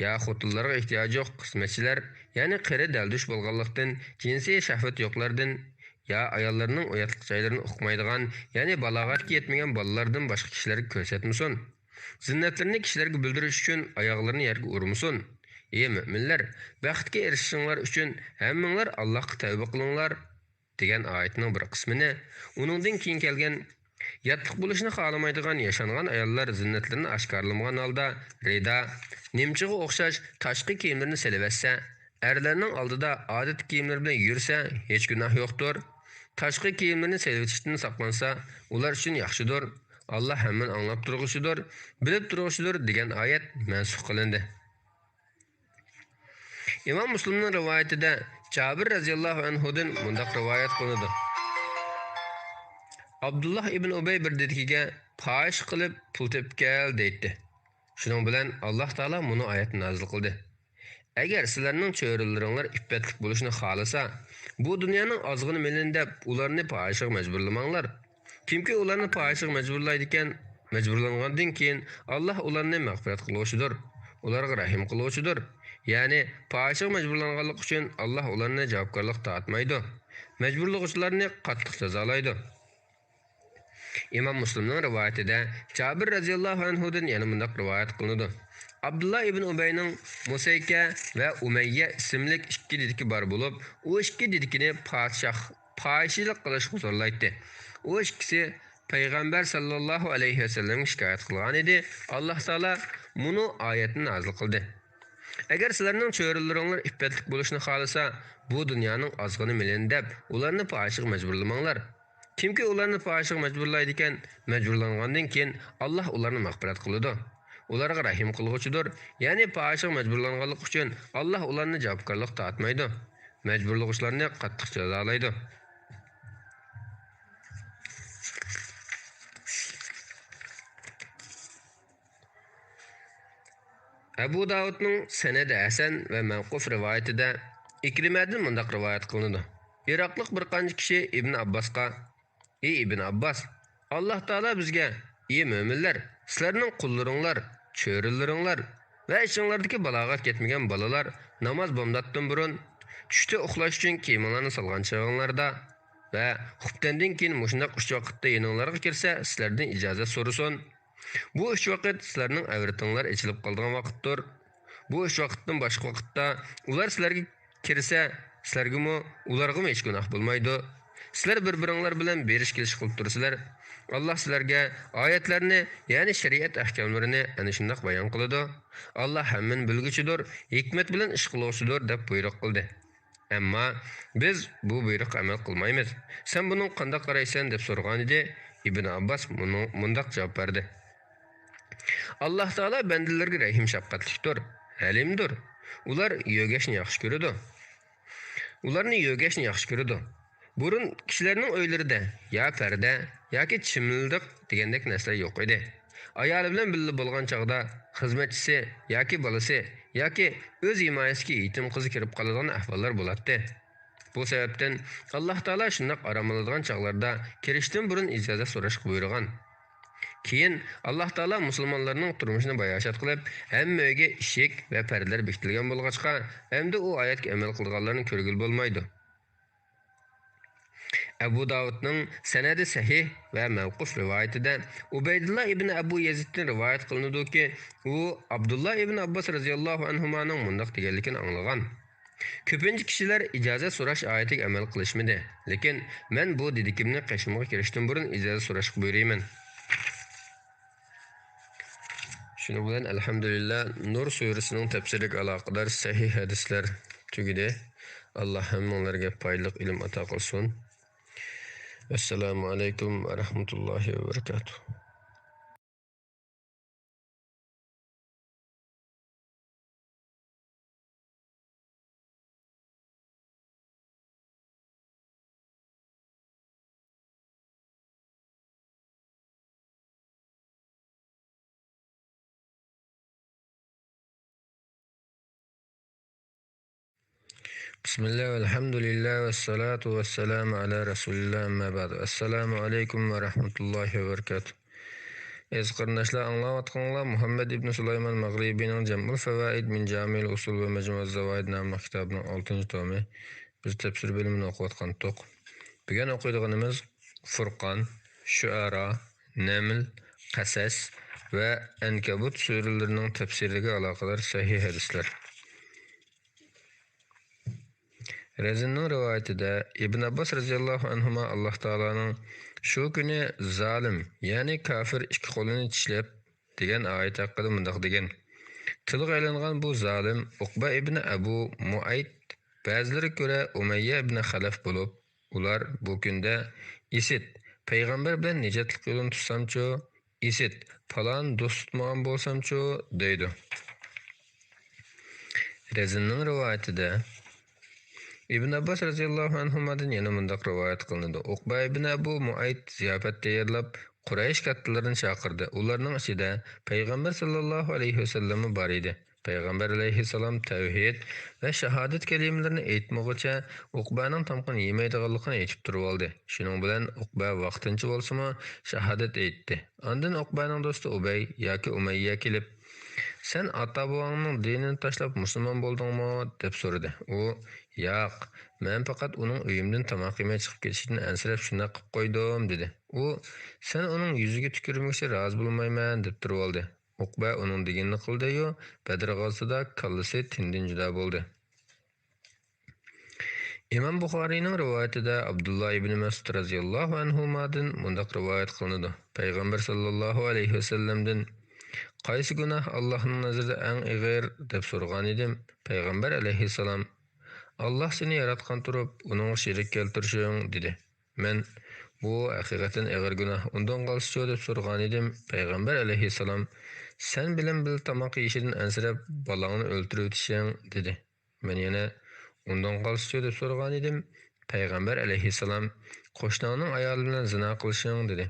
ya xotinlarga ehtiyoji yo'q qismatchilar, ya'ni qiri daldush bo'lganlikdan, jinsiy shahvat yo'qlardan, ya ayollarning oyatlik joylarini o'qimaydigan, ya'ni balog'atga yetmagan bolalardan boshqa kishilarga ko'rsatmasin. Zinnatlarini kishilarga bildirish uchun oyoqlarini yerga urmasin. Ey mu'minlar, baxtga erishishinglar uchun hammanglar Allohga tavba qilinglar degan oyatning bir qismini, uningdan keyin kelgan yatliq bo'lishni xohlamaydigan yashangan ayollar zinnatlarini oshkorlamagan holda rida, nimchiga o'xshash tashqi kiyimlarini silib-assa, erlarning oldida odat kiyimlar bilan yursa hech gunoh yo'qdir. Tashqi kiyimlarini silib-etishdan saqlansa, ular uchun yaxshidir. Alloh hammani anglab turg'ushidir, bilib turg'ushidir degan oyat mansukh qilindi. Imom Muslimning rivoyatida Jabir radhiyallohu anhudan mundaq rivoyat qilindi: Abdullah ibn Ubay bir dedikiga fahish qilib pul tepib kel deydi. Shuning bilan Alloh taolo buni oyatni nozil qildi. Agar sizlarning cho'rilaringlar iffetlik bo'lishni xohlasa, bu dunyoning ozg'ini melin deb ularni fahishga majburlamanglar. Kimki ularni fahishga majburlaydi ekan, majburlangandan keyin Alloh ularni mag'firat qiluvchidir, ularga rahim qiluvchidir. Ya'ni fahishga majburlanganlik uchun Alloh ularni javobgarlik tortmaydi. Majburlovchilarni qattiq jazolaydi. İmam Müslim'nin rivayetinde Cabir radhiyallahu anhu'dan yana mundaq rivoyat qilindi. Abdullah ibn Ubayning Musayka va Umayya ismli 2 dediki bor bo'lib, u 2 dedikini podshohlik qilishga zo'rlaydi. U ikkisi payg'ambar sallallohu alayhi vasallam shikoyat qilgan edi. Alloh taolo buni oyatni nozil qildi. Agar sizlarning cho'rilaringlar iffetlik bo'lishni xohlasa, bu dunyoning ozg'ini melin deb ularni podshohga majburlamanglar. Kimki ularni fohishaga majburlaydi ekan, majburlangandan keyin Alloh ularni mag'firat qiladi. Ularga rahim qilg'uchidir. Ya'ni fohishaga majburlanganlik uchun Alloh ularni javobgarlik tortmaydi. Majburlovchilarni qattiq jazolaydi. Abu Davudning sanadi hasan va mavquf rivoyatida Ikrimadan mundaq rivoyat qilinadi. Iroqlik bir qancha kishi Ibn Abbosga: "Ey Ibn Abbos, Alloh taolo bizga: "Ey mo'minlar, sizlarning qullaringlar, cho'rilaringlar va ichinglardagi balog'at ketmagan bolalar namoz bomdatdan burun tushda uxlash uchun kiyimlarni solgan chog'inglarda va xubtandan keyin mushundaq 3 vaqtda yaninglarga kirsa, sizlardan ijozat so'rasin. Bu 3 vaqt sizlarning avratinglar ichilib qolgan vaqtdir. Bu 3 vaqtdan boshqa vaqtda ular sizlarga kirsa, sizlarga ularga hech gunoh bo'lmaydi. Sizlar bir-biringlar bilan berish kelish qilib tursizlar. Alloh sizlarga oyatlarni, ya'ni shariat ahkomlarini ana shunday bayon qiladi. Alloh hamman bilguchidir, hikmat bilan ish qiluvchidir" deb buyruq qildi. Ammo biz bu buyruqqa amal qilmaymiz. "Sen buning qanday qaraysan?" deb so'ragan edi. Ibn Abbos mundaq javob berdi: "Alloh taolo bandalarga rahim shafqatlidir, halimdir. Ular yogashni yaxshi ko'radi. Ularni yogashni yaxshi ko'radi. Burun kishilarning o'ylarida ya parda yoki chimildiq degandek narsalar yo'q edi. Ayoli bilan birga bo'lgan chaqda xizmatchisi yoki bolasi yoki o'z himoyasiga yetim qizi kirib qoladigan ahvollar bo'ladi. Bu sababdan Alloh taolo shunday aramoladigan chaqlarda kirishdan burun ijozat so'rashga buyurgan. Keyin Alloh taolo musulmonlarning turmushini bayoshat qilib, hamma uyga eshik va pardalar bekitilgan bo'lg'achqa, endi u oyatga amal qilganlarni ko'rgil bo'lmaydi." Abu Davudning sanadi sahih va mavquf rivoyatida Ubaydullah ibn Abu Yaziddan rivoyat qilinadiki, u Abdullah ibn Abbos radhiyallohu anhumaning mundaq deganligini anglagan: "Ko'pincha kishilar ijozat so'rash oyatiga amal qilishmadi, lekin men bu dedikimni qashimga kirishdan burun ijozat so'rashga buyurayman." Shuni bilan alhamdulillah Nur surasining tafsiriga aloqador sahih hadislar tugadi. Alloh hammalarga foydali ilm ato qilsin. Assalomu alaykum va rahmatullohi va barakatuh. Bismillah, alhamdulillah, vassalatu vassalamu ala rasulillah, amma ba'd. Assalomu alaykum va rahmatullohi va barakatuh. Qarindoshlar, anglayotganlar Muhammad ibn Sulaymon Mag'ribiyning Jam'ul Fawaid min Jami'il Usul va Majmu'uz Zawaid nomli kitobining 6-tomi. Biz tafsir bo'limini o'qiyotgandik. Bugun o'qiydiganimiz Furqon, Shuara, Naml, Qasas va Ankabut suralarining tafsiriga aloqador sahih hadislar. Razinning rivoyatida Ibn Abbos radhiyallohu anhuma Alloh taolaning shu kuni zolim, ya'ni kafir ikki qo'lini tishlab degan oyat haqida mundaq degan: "Tilga aylangan bu zolim Uqba ibn Abu Muayt, ba'zilariga ko'ra Umayya ibn Xalaf bo'lib, ular bu kunda Isid payg'ambar bilan nejatlik yo'lini tutsamchu, Isid falon do'st tutmagan bo'lsamchu" deydi. Razinning rivoyatida Ibn Abbos radhiyallohu anhumadan yana mundaq rivoyat qilinadi: Uqba ibn Abu Muayt ziyofat tayyorlab Quraysh kattalarini chaqirdi. Ularning ichida payg'ambar sallallohu alayhi vasallam bor edi. Payg'ambar alayhissalom tavhid va shahodat kalimalarini aytmoqcha Uqbaning tomqini yemaydiganligini aytib turib oldi. Shuning bilan Uqba vaqtincha bo'lsa-mu shahodat aytdi. Ondan Uqbaning do'sti Ubay yoki Umayya kelib: "Sen ota-bobongning dinini tashlab musulmon bo'ldingmi?" deb so'radi. U: "Yo'q, men faqat uning uyimdan tomoq yemay chiqib ketishidan ansirab shunday qilib qo'ydim" dedi. U: "Sen uning yuziga tukirmoqchi rozi bo'lmayman" deb turib oldi. Uqba uning deganini qildi-yu, Badr g'azotida kallasi tindan juda bo'ldi. Imom Buxoriyning rivoyatida Abdullah ibn Mas'ud radhiyallohu anhumadan mundaq rivoyat qilinadi: Payg'ambar sallallohu alayhi vasallamdan: "Qaysi gunoh Allohning nazarida eng og'ir?" deb so'ragan edim. Payg'ambar alayhissalom: "Alloh seni yaratgan turib, uning shirik keltirishing" dedi. Men: Bu haqiqatan ağır günah. Ondan qalsıçı deb sorğan edim. Peygamber aleyhisselam sen bilen bil tamaq yeyişidin ensirep balağını öldürüp ötüşen dedi. Men yana ondan qalsıçı deb sorğan edim. Peygamber aleyhisselam qo'shnining ayoli bilan zina qilishing dedi.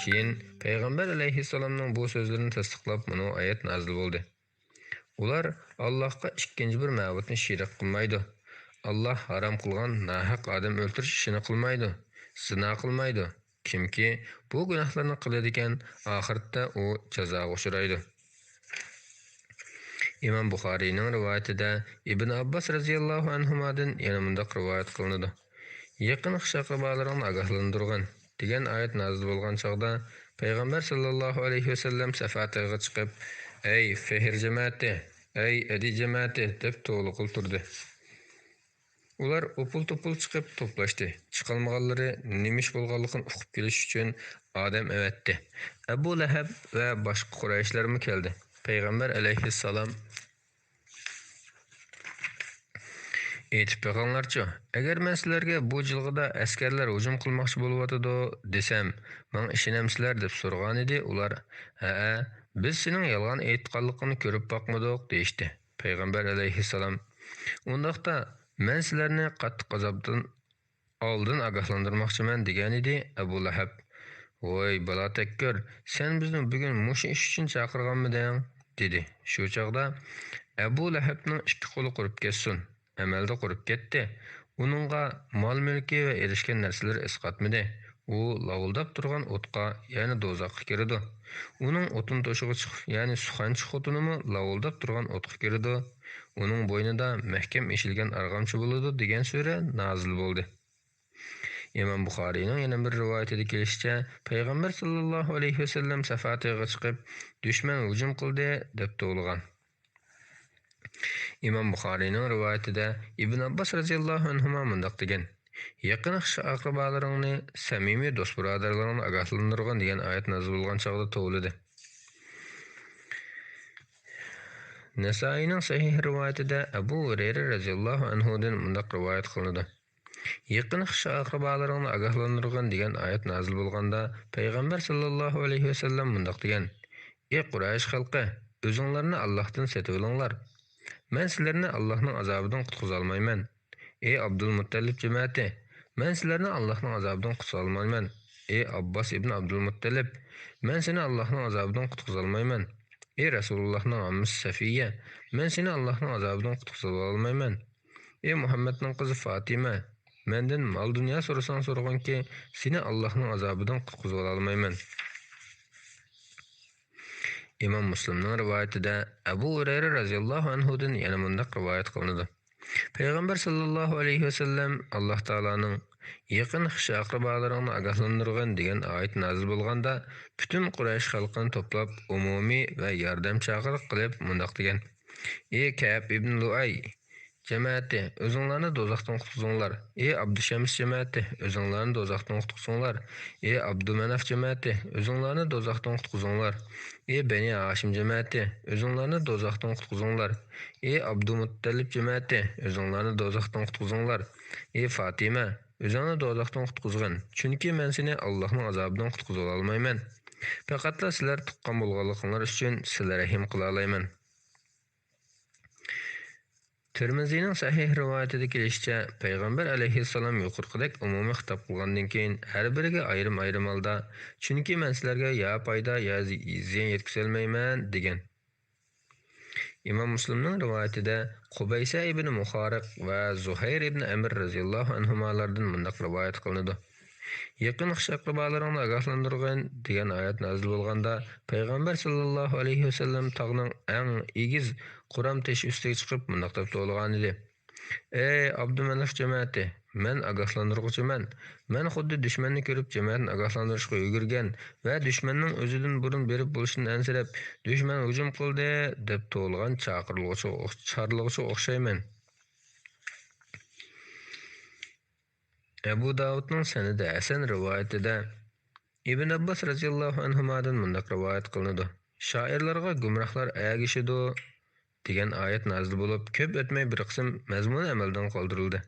Keyin Peygamber aleyhisselamning bu so'zlarini tasdiqlab mana oyat nozil bo'ldi. Ular Allohga ikkinchi bir ma'budni shirik qilmaydi. Allah haram qilgan nahaq odam o'ldirish ishini qilmaydi. Zina qilmaydi. Kimki bu gunohlarni qiladigan, oxiratda u jazoga uchraydi. İmam Buxariyning rivoyatida Ibn Abbas radhiyallohu anhudan yana mundaq rivoyat qilinadi. Yaqin xish-aqrabolarni ogohlantirgan degan oyat nozil bo'lgan chog'da Payg'ambar sallallohu alayhi vasallam safatiga chiqib, "Ey fehr jamoati, ey adi jamoati" deb to'liq turdi. Ular opul-topul chiqib to'plashdi. Chiqolmaganlari nima ish bo'lganligini uqib kelish uchun odam evatdi. Abu Lahab va boshqa Qurayshlarmi keldi. Payg'ambar alayhissalom aytib berganlarcha, agar men sizlarga bu jilg'ida askarlar hujum qilmoqchi bo'lyotidi desam, men ishonamsizlar deb so'ragan edi. Ular, "Ha, biz sening yolg'on aytganligini ko'rib boqmadik" deyishdi. Payg'ambar alayhissalom, "Undaqda men sizlarni qattiq azobdan oldin ogohlantirmoqchiman" degan edi. Abu Lahab, "Voy balo takkir, sen bizni bugun mush ish uchun chaqirganmiding?" dedi. Shu chaqda Abu Lahabning ikki qo'li qurib ketsin. Amalda qurib ketdi. Uningga mol-mulki va erishgan narsalar isqatmadi. U lavildab turgan o'tqa, ya'ni do'zaxga kirdi. Uning o'tin to'shig'i chiqib, ya'ni suxanchi xotinimi lavildab turgan o'tqa kirdi. Uning bo'ynida mahkam eshilgan arg'amchi bo'ladi degan sura nozil bo'ldi. İmam Buxariyning yana bir rivoyatida kelishicha, Payg'ambar sallallohu alayhi vasallam safatiga chiqib, dushman hujum qildi deb to'g'ilgan. İmam Buxariyning rivoyatida Ibn Abbas radhiyallohu anhu mundaq degan: "Yaqin aqrabolaringni, samimiy do'st birodarlaringni ogohlantirgan" degan oyat nozil bo'lgan chog'da to'g'ildi. Nasaining sahih rivoyatida Abu Hurayra radhiyallohu anhudan mundaq rivoyat qilinadi. Yaqin aqrabolaringni ogohlantirgan degan oyat nozil bo'lganda Payg'ambar sallallohu alayhi vasallam mundaq degan: "Ey Quraysh xalqi, o'zinglarni Allohdan setib olinglar. Men sizlarni Allohning azobidan qutqiza olmayman. Ey Abdul Muttallib jamoati, men sizlarni Allohning azobidan qutqiza olmayman. Ey Abbos ibn Abdul Muttallib, men seni Allohning azobidan qutqiza olmayman. Ey Rasulullohning ammasi Safiya, men seni Allohning azobidan qutqiza olmayman. Ey Muhammadning qizi Fatima, mendan mol dunyo so'rasang so'rag'anki, seni Allohning azobidan qutqiza olmayman." İmam Müslimning rivoyatida Abu Hurayra radhiyallohu anhudan yana mundaq rivoyat qilinadi. Payg'ambar sallallohu alayhi vasallam Alloh taolaning yaqin aqrabolaringni ogohlantirgan degan oyat nozil bo'lganda, butun Quraysh xalqini to'plab umumiy va yordam chaqiriq qilib mundaq degan: "Ey Ka'b ibn Lu'ay jamoati, o'zinglarni do'zaxdan qutqizinglar. Ey Abdushams jamoati, o'zinglarni do'zaxdan qutqizinglar. Ey Abdumanaf jamoati, o'zinglarni do'zaxdan qutqizinglar. Ey Bani Hashim jamoati, o'zinglarni do'zaxdan qutqizinglar. Ey Abdumuttalib jamoati, o'zinglarni do'zaxdan qutqizinglar. Ey Fatima, o'zingni do'zaxdan qutqizgin, chunki men seni Allohning azobidan qutqiza olmayman. Faqatla sizlar tuqqan bo'lganliklaringiz uchun sizlarga rahim qila olaman." Tirmizining sahih rivoyatida kelishicha, Payg'ambar alayhissalom yuqorqidek umumiy xitob qilgandan keyin har biriga ayrim-ayrim holda, "Chunki men sizlarga ya foyda ya ziyon yetkazolmayman" degan. İmam Müslimning rivoyatida Qubaysa ibn Muhariq va Zuhayr ibn Amr radhiyallohu anhulardan mundaq rivoyat qilinadi. Yaqin aqrabolaringni ogohlantirgan degan oyat nozil bo'lganda, Payg'ambar sallallohu alayhi vasallam tog'ning eng egiz Quram teshi ustiga chiqib mundaq deb to'g'ilgan edi: "Ey Abdumanaf jamoati, men ogohlantiruvchiman. Men xuddi dushmanni ko'rib jamoatni ogohlantirishga yugurgan va dushmanning o'zidan burun berib bo'lishini ansirab, dushman hujum qildi deb to'g'ilgan chaqiruvchi o'xshayman." Abu Davudning sanadi Hasan rivoyatida Ibn Abbas radhiyallohu anhudan mundaq rivoyat qilinadi: "Shoirlarga gumrohlar agishidu" degan oyat nozil bo'lib, ko'p o'tmay bir qism mazmuni amaldan qoldirildi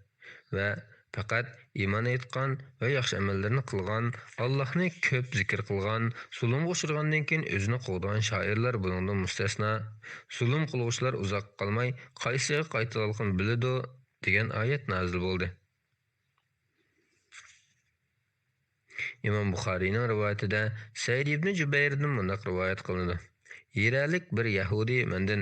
va Faqat iman etgan va yaxshi amallarni qilgan, Allohni ko'p zikr qilgan, zulmga uchragandan keyin o'zini qo'g'dagan shoirlar buningdan mustasno. Zulm qiluvchilar uzoq qolmay qaysiga qaytarolgan biladi degan oyat nozil bo'ldi. İmam Buxariyning rivoyatida Said ibn Jubayrdan mundaq rivoyat qilinadi. Yeralik bir Yahudi mendan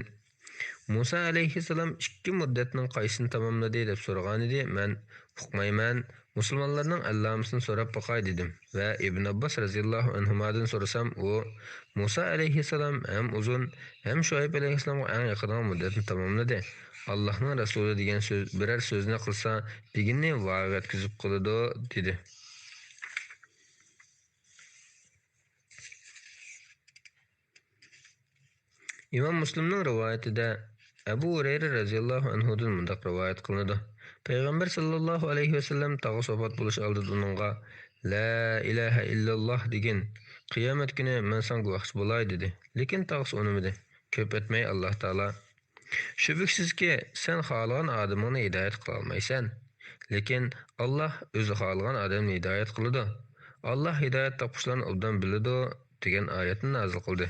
Musa alayhissalom 2 muddatning qaysini tamomladi deb so'ragan edi. Men uqmayman, musulmonlarning allomasini so'rab boqay dedim va Ibn Abbos radhiyallohu anhumadan so'rasam, u Musa alayhissalom ham uzun, ham Shuayb alayhissalomga eng yaqin muddatni tamomladi. Allohning rasuli degan so'z biror so'zni qilsa, deginni va'ga yetkazib qoladi dedi. İmam Müslimning rivoyatida Abu Hurayra radhiyallohu anhudan mundaq rivoyat qilinadi. Payg'ambar sallallohu alayhi vasallam tag'i sohbat bo'lish oldida uningga La ilaha illalloh degan qiyomat kuni men senga guvohchi bo'lay dedi. Lekin tag'isi unimidi. Ko'p o'tmay Alloh taolo shubhasizki sen xohlagan odamni hidoyat qila olmaysan. Lekin Alloh o'zi xohlagan odamni hidoyat qiladi. Alloh hidoyat topqushlarni obdan biladi degan oyatni nozil qildi.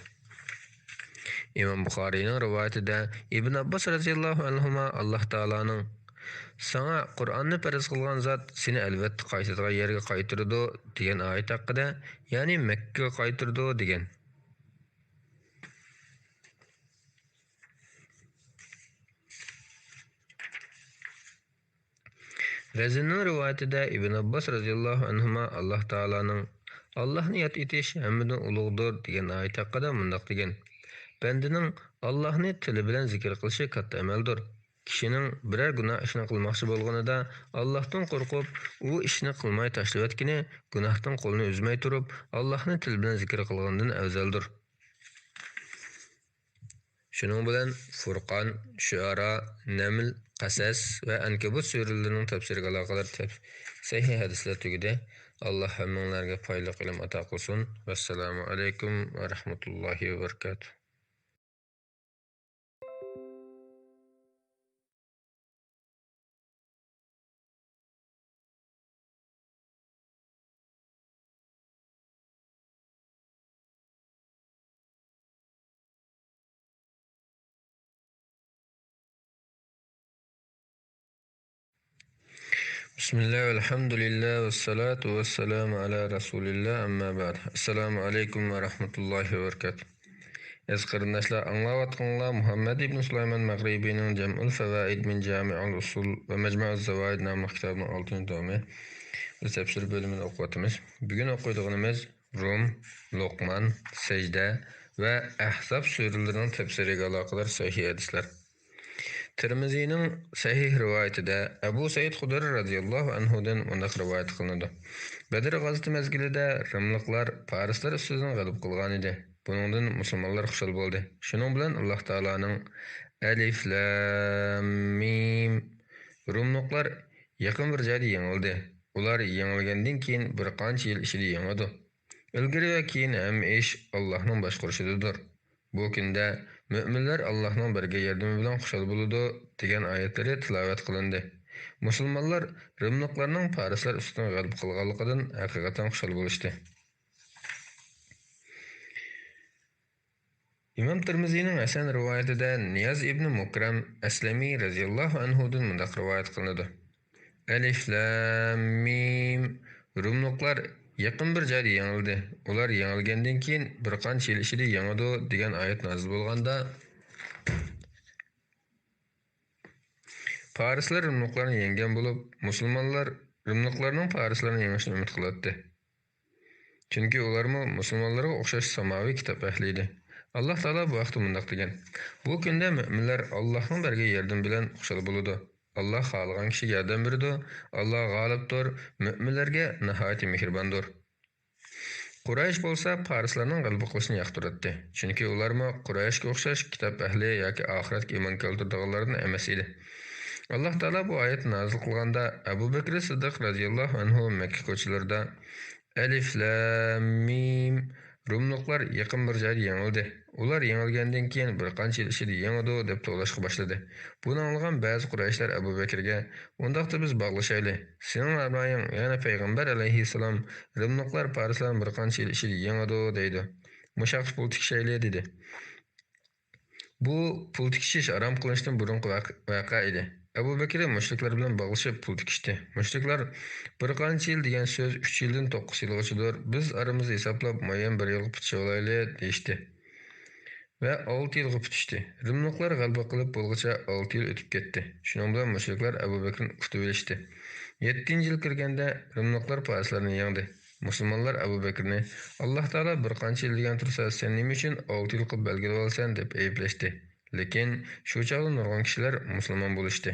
İmam Buxariyning rivoyatida Ibn Abbos radhiyallohu anhuma Alloh taolaning sana Qur'onni farz qilgan zot seni albatta qaytadigan yerga qaytaradi degan oyat haqida, ya'ni Makka ga qaytaradi degan. Razining rivoyatida Ibn Abbos radhiyallohu anhuma Alloh taolaning Allohni yod etish hammadan ulug'dir degan oyat haqida mundaq degan. Bendining Allohni tili bilan zikr qilishi katta amaldir. Kishining biror gunoh ishni qilmoqchi bo'lganida Allohdan qo'rqib, u ishni qilmay tashlayotgani gunohdan qo'lini uzmay turib, Allohni til bilan zikr qilgandan afzaldir. Shuning bilan Furqon, Shuara, Naml, Qasas va Ankabut suralarining tafsiriga aloqador sahih hadislar tugidi. Alloh hammanglarga foydali ilm ato qilsin. Vassalomu alaykum va rahmatullohi va barakatuh. Bismillah, elhamdülillah ve salatu ve selamu ala Resulillah amma ba'd. Assalamu alaikum ve rahmetullahi ve berekatuh. Ez qarindoshlar, anglayotganlar Muhammad ibn Sulayman Maghribining Jam'ul Fawaid min Jami'ul Usul ve Majmu'uz Zawaid nomli kitobining 6-tomi tafsir bölümünü o'qiyotimiz. Bugun o'qiydiganimiz Rum, Luqman, Sajda ve Ahzab suralarining tafsiriga aloqador sahih hadislar. Tirmizining sahih rivoyatida Abu Said Xudri radhiyallohu anhudan mundaq rivoyat qilinadi. Badr g'azoti mezgilida Rimliklar Farislar ustidan g'alab qilgan edi. Buningdan musulmonlar xushal bo'ldi. Shuning bilan Alloh taolaning Alif Lam Mim Rumliklar yaqin bir joyda yengildi. Ular yengilgandan keyin bir qancha yil ichida yengadi. Ilgari va keyin hamma ish Allohning boshqarishidadir. Bu kunda müminler Allah'ın birge yardımı bilan xushal bo'ladi degan oyatlar tilovat qilindi. Musulmonlar Rimliklarning Farislar ustidan g'alaba qilganligidan haqiqatan xushal bo'lishdi. İmam Tirmizining Hasan rivoyatida Niyaz ibn Mukram Aslami radhiyallohu anhudan mundaq rivoyat qilinadi. Alif Lam Mim Rumliklar yaqin bir joyda yengildi. Ular yengilgandan keyin bir qancha yil ichida yengadi degan oyat nozil bo'lganda Farislar Rimliklarni yengan bo'lib, musulmonlar Rimliklarning Farislarni yengishini umid qiladi. Chunki ularmi musulmonlarga o'xshash samoviy kitob ahli edi. Alloh taolo bu vaqtda mundaq degan: Bu kunda mu'minlar Allohning bergan yardım bilan xushal bo'ladi. Allah xohlagan kishiga yordam beradi. Alloh g'olibdir, mu'minlarga nihoyat mehribondir. Quraysh bo'lsa Farislarning g'alaba qilishini yoqtiradi. Chunki ularmi Qurayshga o'xshash kitob ahli yoki oxiratga iymon keltirganlardan emas edi. Alloh taolo bu oyat nozil qilganda Abu Bakr Siddiq radhiyallohu anhu Makka ko'chalarida Alif Lam Mim Rumluqlar yaqin bir joyda yengildi. Ular yengilgandan keyin bir qancha yil ichida yengidi deb to'lashga boshladi. Buni anglagan ba'zi Qurayshlar Abu Bakrga "Undaqda biz bog'lashayli. Sening namoying, ya'ni payg'ambar alayhissalom Rumluqlar farislarni bir qancha yil ichida yengidi" deydi. Mushaq pul tikishayli dedi. Bu pul tikish aram qilinishdan burungi voqea edi. Abu Bakr mushriklar bilan bog'lashib pul tikishdi. Mushriklar bir qancha yil degan so'z 3 yildan 9 yilgachadir. Biz aramizda hisoblab muayyan bir yilga pitishib olayli deyishdi. Ve 6 yilga pitishdi. Rimliqlar g'alaba qilib bo'lgacha 6 yil o'tib ketdi. Shuning bilan mushriklar Abu Bakrni kutib olishdi. 7-yil kirganda Rimliqlar farislarni yengdi. Musulmonlar Abu Bakrni Alloh taolo bir qancha yil degan tursa, sen nima uchun 6 yil qilib belgilab olsan deb ayblashdi. Lekin shu chog'da nurg'un kishilar musulmon bo'lishdi.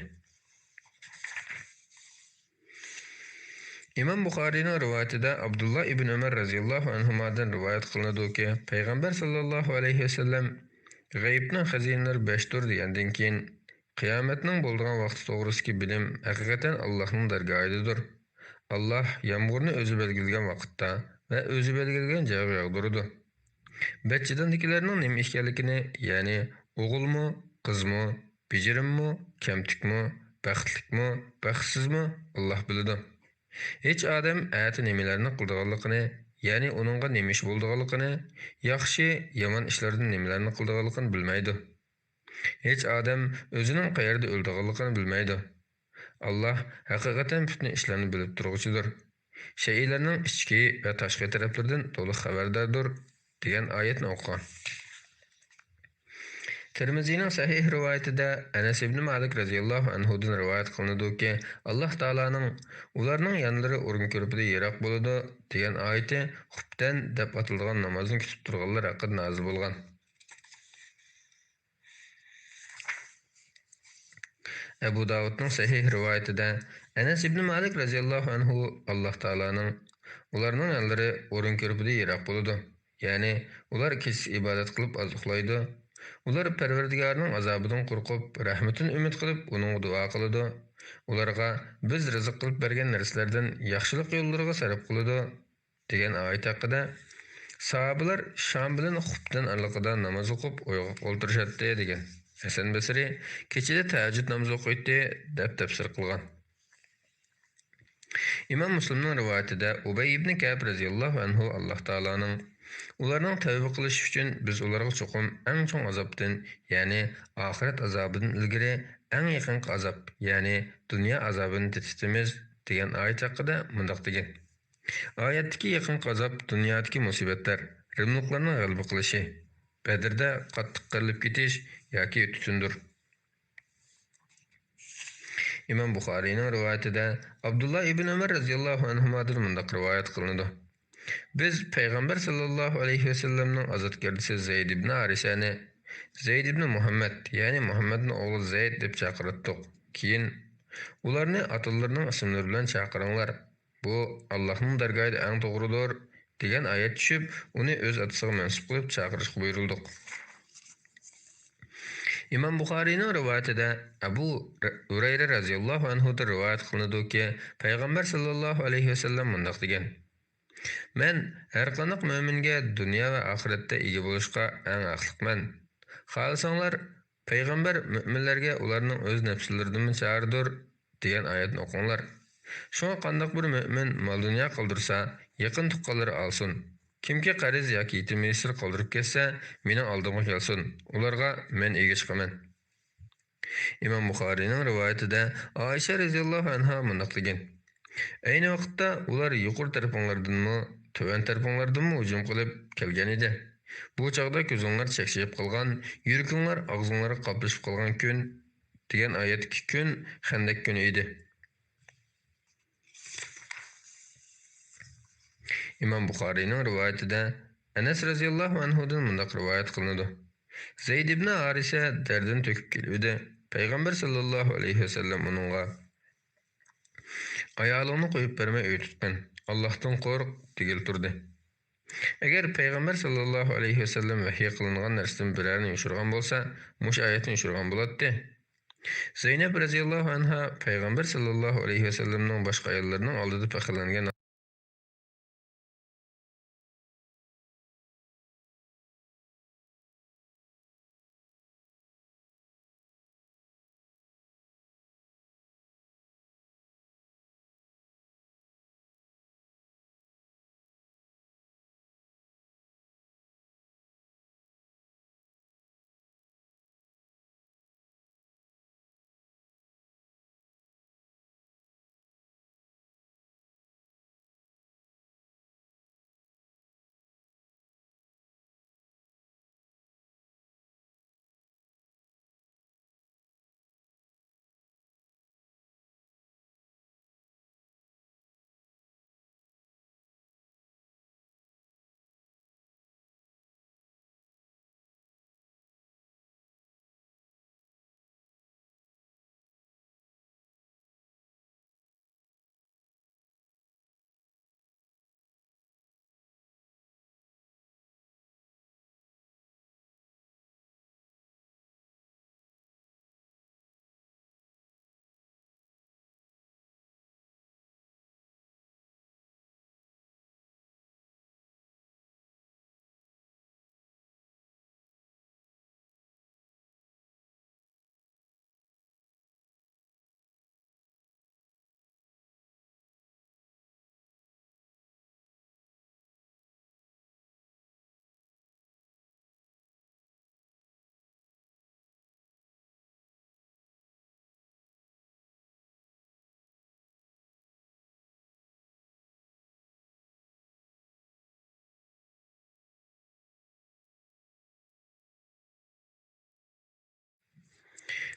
İmam Buxariyning rivoyatida Abdullah ibn Umar radhiyallohu anhudan rivoyat qilinadiki, payg'ambar sallallohu alayhi vasallam g'aybning xazinalari 5 tur degandan keyin qiyomatning bo'lgan vaqti to'g'risidagi bilim haqiqatan Allohning dargohidadir. Alloh yomg'irni o'zi belgilagan vaqtda va o'zi belgilagan joyga yog'diradi. Bachchadandikilarning nima ekanligini, ya'ni o'g'ilmi, qizmi, bejirimmi, kamtikmi, baxtlikmi, baxtsizmi Alloh biladi. Hech odam ati nimalarni qildiganligini, ya'ni uningga nima ish bo'ldiganligini, yaxshi, yomon ishlardan nimalarni qildiganligini bilmaydi. Hech odam o'zining qayerda o'ldiganligini bilmaydi. Alloh haqiqatan bütün ishlarni bilib turuvchidir. Shaylarning ichki va tashqi taraflaridan to'liq xabardordir degan oyatni o'qigan. Tirmiziyning sahih rivoyatida Anas ibn Malik radhiyallohu anhudan rivoyat qilinadiki, Alloh taolaning ularning yanlari o'rin ko'rpida yiroq bo'ladi degan oyati xubdan deb atilgan namozni kutib turganlar haqida nozil bo'lgan. Abu Davudning sahih rivoyatida Anas ibn Malik radhiyallohu anhu Alloh taolaning ularning yanlari o'rin ko'rpida yiroq bo'ladi. Ya'ni ular kech ibodat qilib ozuqlaydi. Ular Parvardigorning azobidan qo'rqib, rahmatini umid qilib, uning duo qiladi. Ularga biz rizq qilib bergan narsalardan yaxshilik yo'llariga sarf qiladi degan oyat haqida sahobalar shom bilan xubdan arliqida namoz o'qib o'ltirishadi degan. Hasan Basri kechida tahajjud namozi o'qiydi deb tafsir qilgan. İmam Müslimning rivoyatida Ubay ibn Ka'b radhiyallohu anhu Alloh taolaning ularning tavba qilish uchun biz ularga cho'qim eng chong azobdan, ya'ni oxirat azobidan ilgari eng yaqinqi azob, ya'ni dunyo azobini tetitimiz degan oyat haqida mundaq degan. Oyatdagi yaqinqi azob dunyodagi musibatlar, rimliqlarning g'alaba qilishi, Badrda qattiq qirilib ketish yoki tutundir. İmam Buxariyning rivoyatida Abdullah ibn Umar radhiyallohu anhudan mundaq rivoyat qilinadi. Biz payg'ambar sallallohu alayhi vasallamning azodkardisi Zayd ibn Harisani Zayd ibn Muhammad, ya'ni Muhammadning o'g'li Zayd deb chaqirdik. Keyin ularni atalarining ismlari bilan chaqiringlar. Bu Allohning dargohida eng to'g'ridir degan oyat tushib, uni o'z atasiga mansub qilib chaqirishga buyurildik. İmam Buxariyning rivoyatida Abu Hurayra radhiyallohu anhudan rivoyat qilinadiki, payg'ambar sallallohu alayhi vasallam mundaq degan: Men har qanday mo'minga dunyo va oxiratda ega bo'lishga eng haqliman. Xohlasanglar, payg'ambar mo'minlarga ularning o'z nafslaridan chaqirdir degan oyatni o'qinglar. Shunga qanday bir mo'min mol dunyo qoldirsa, yaqin tuqqanlari olsin. Kimki qariz yoki yetim misr qoldirib ketsa, mening oldimga kelsin. Ularga men ega chiqaman. İmam Buxariyning rivoyatida Oysha radhiyallohu anha mundaq degan: Ayni vaqtda ular yuqori tarafinglardanmi, tuvan tarafinglardanmi hujum qilib kelgan edi. Bu chaqda ko'zinglar chekshib qolgan, yurakinglar og'zinglarga qoplashib qolgan kun degan oyatdagi kun Xandak kuni edi. İmam Buxariyning rivoyatida Anas radhiyallohu anhudan mundaq rivoyat qilinadi. Zayd ibn Harisa dardini to'kib keldi. Payg'ambar sallallohu alayhi vasallam uningga ayolini qo'yib bermay uy tutgan. Allohdan qo'rq degil turdi. Agar payg'ambar sallallohu alayhi vasallam vahiy qilingan narsadan birarni yushirgan bo'lsa, mush oyatni yushirgan bo'ladi. Zaynab radhiyallohu anha payg'ambar sallallohu alayhi vasallamning boshqa ayollarining oldida faxrlangan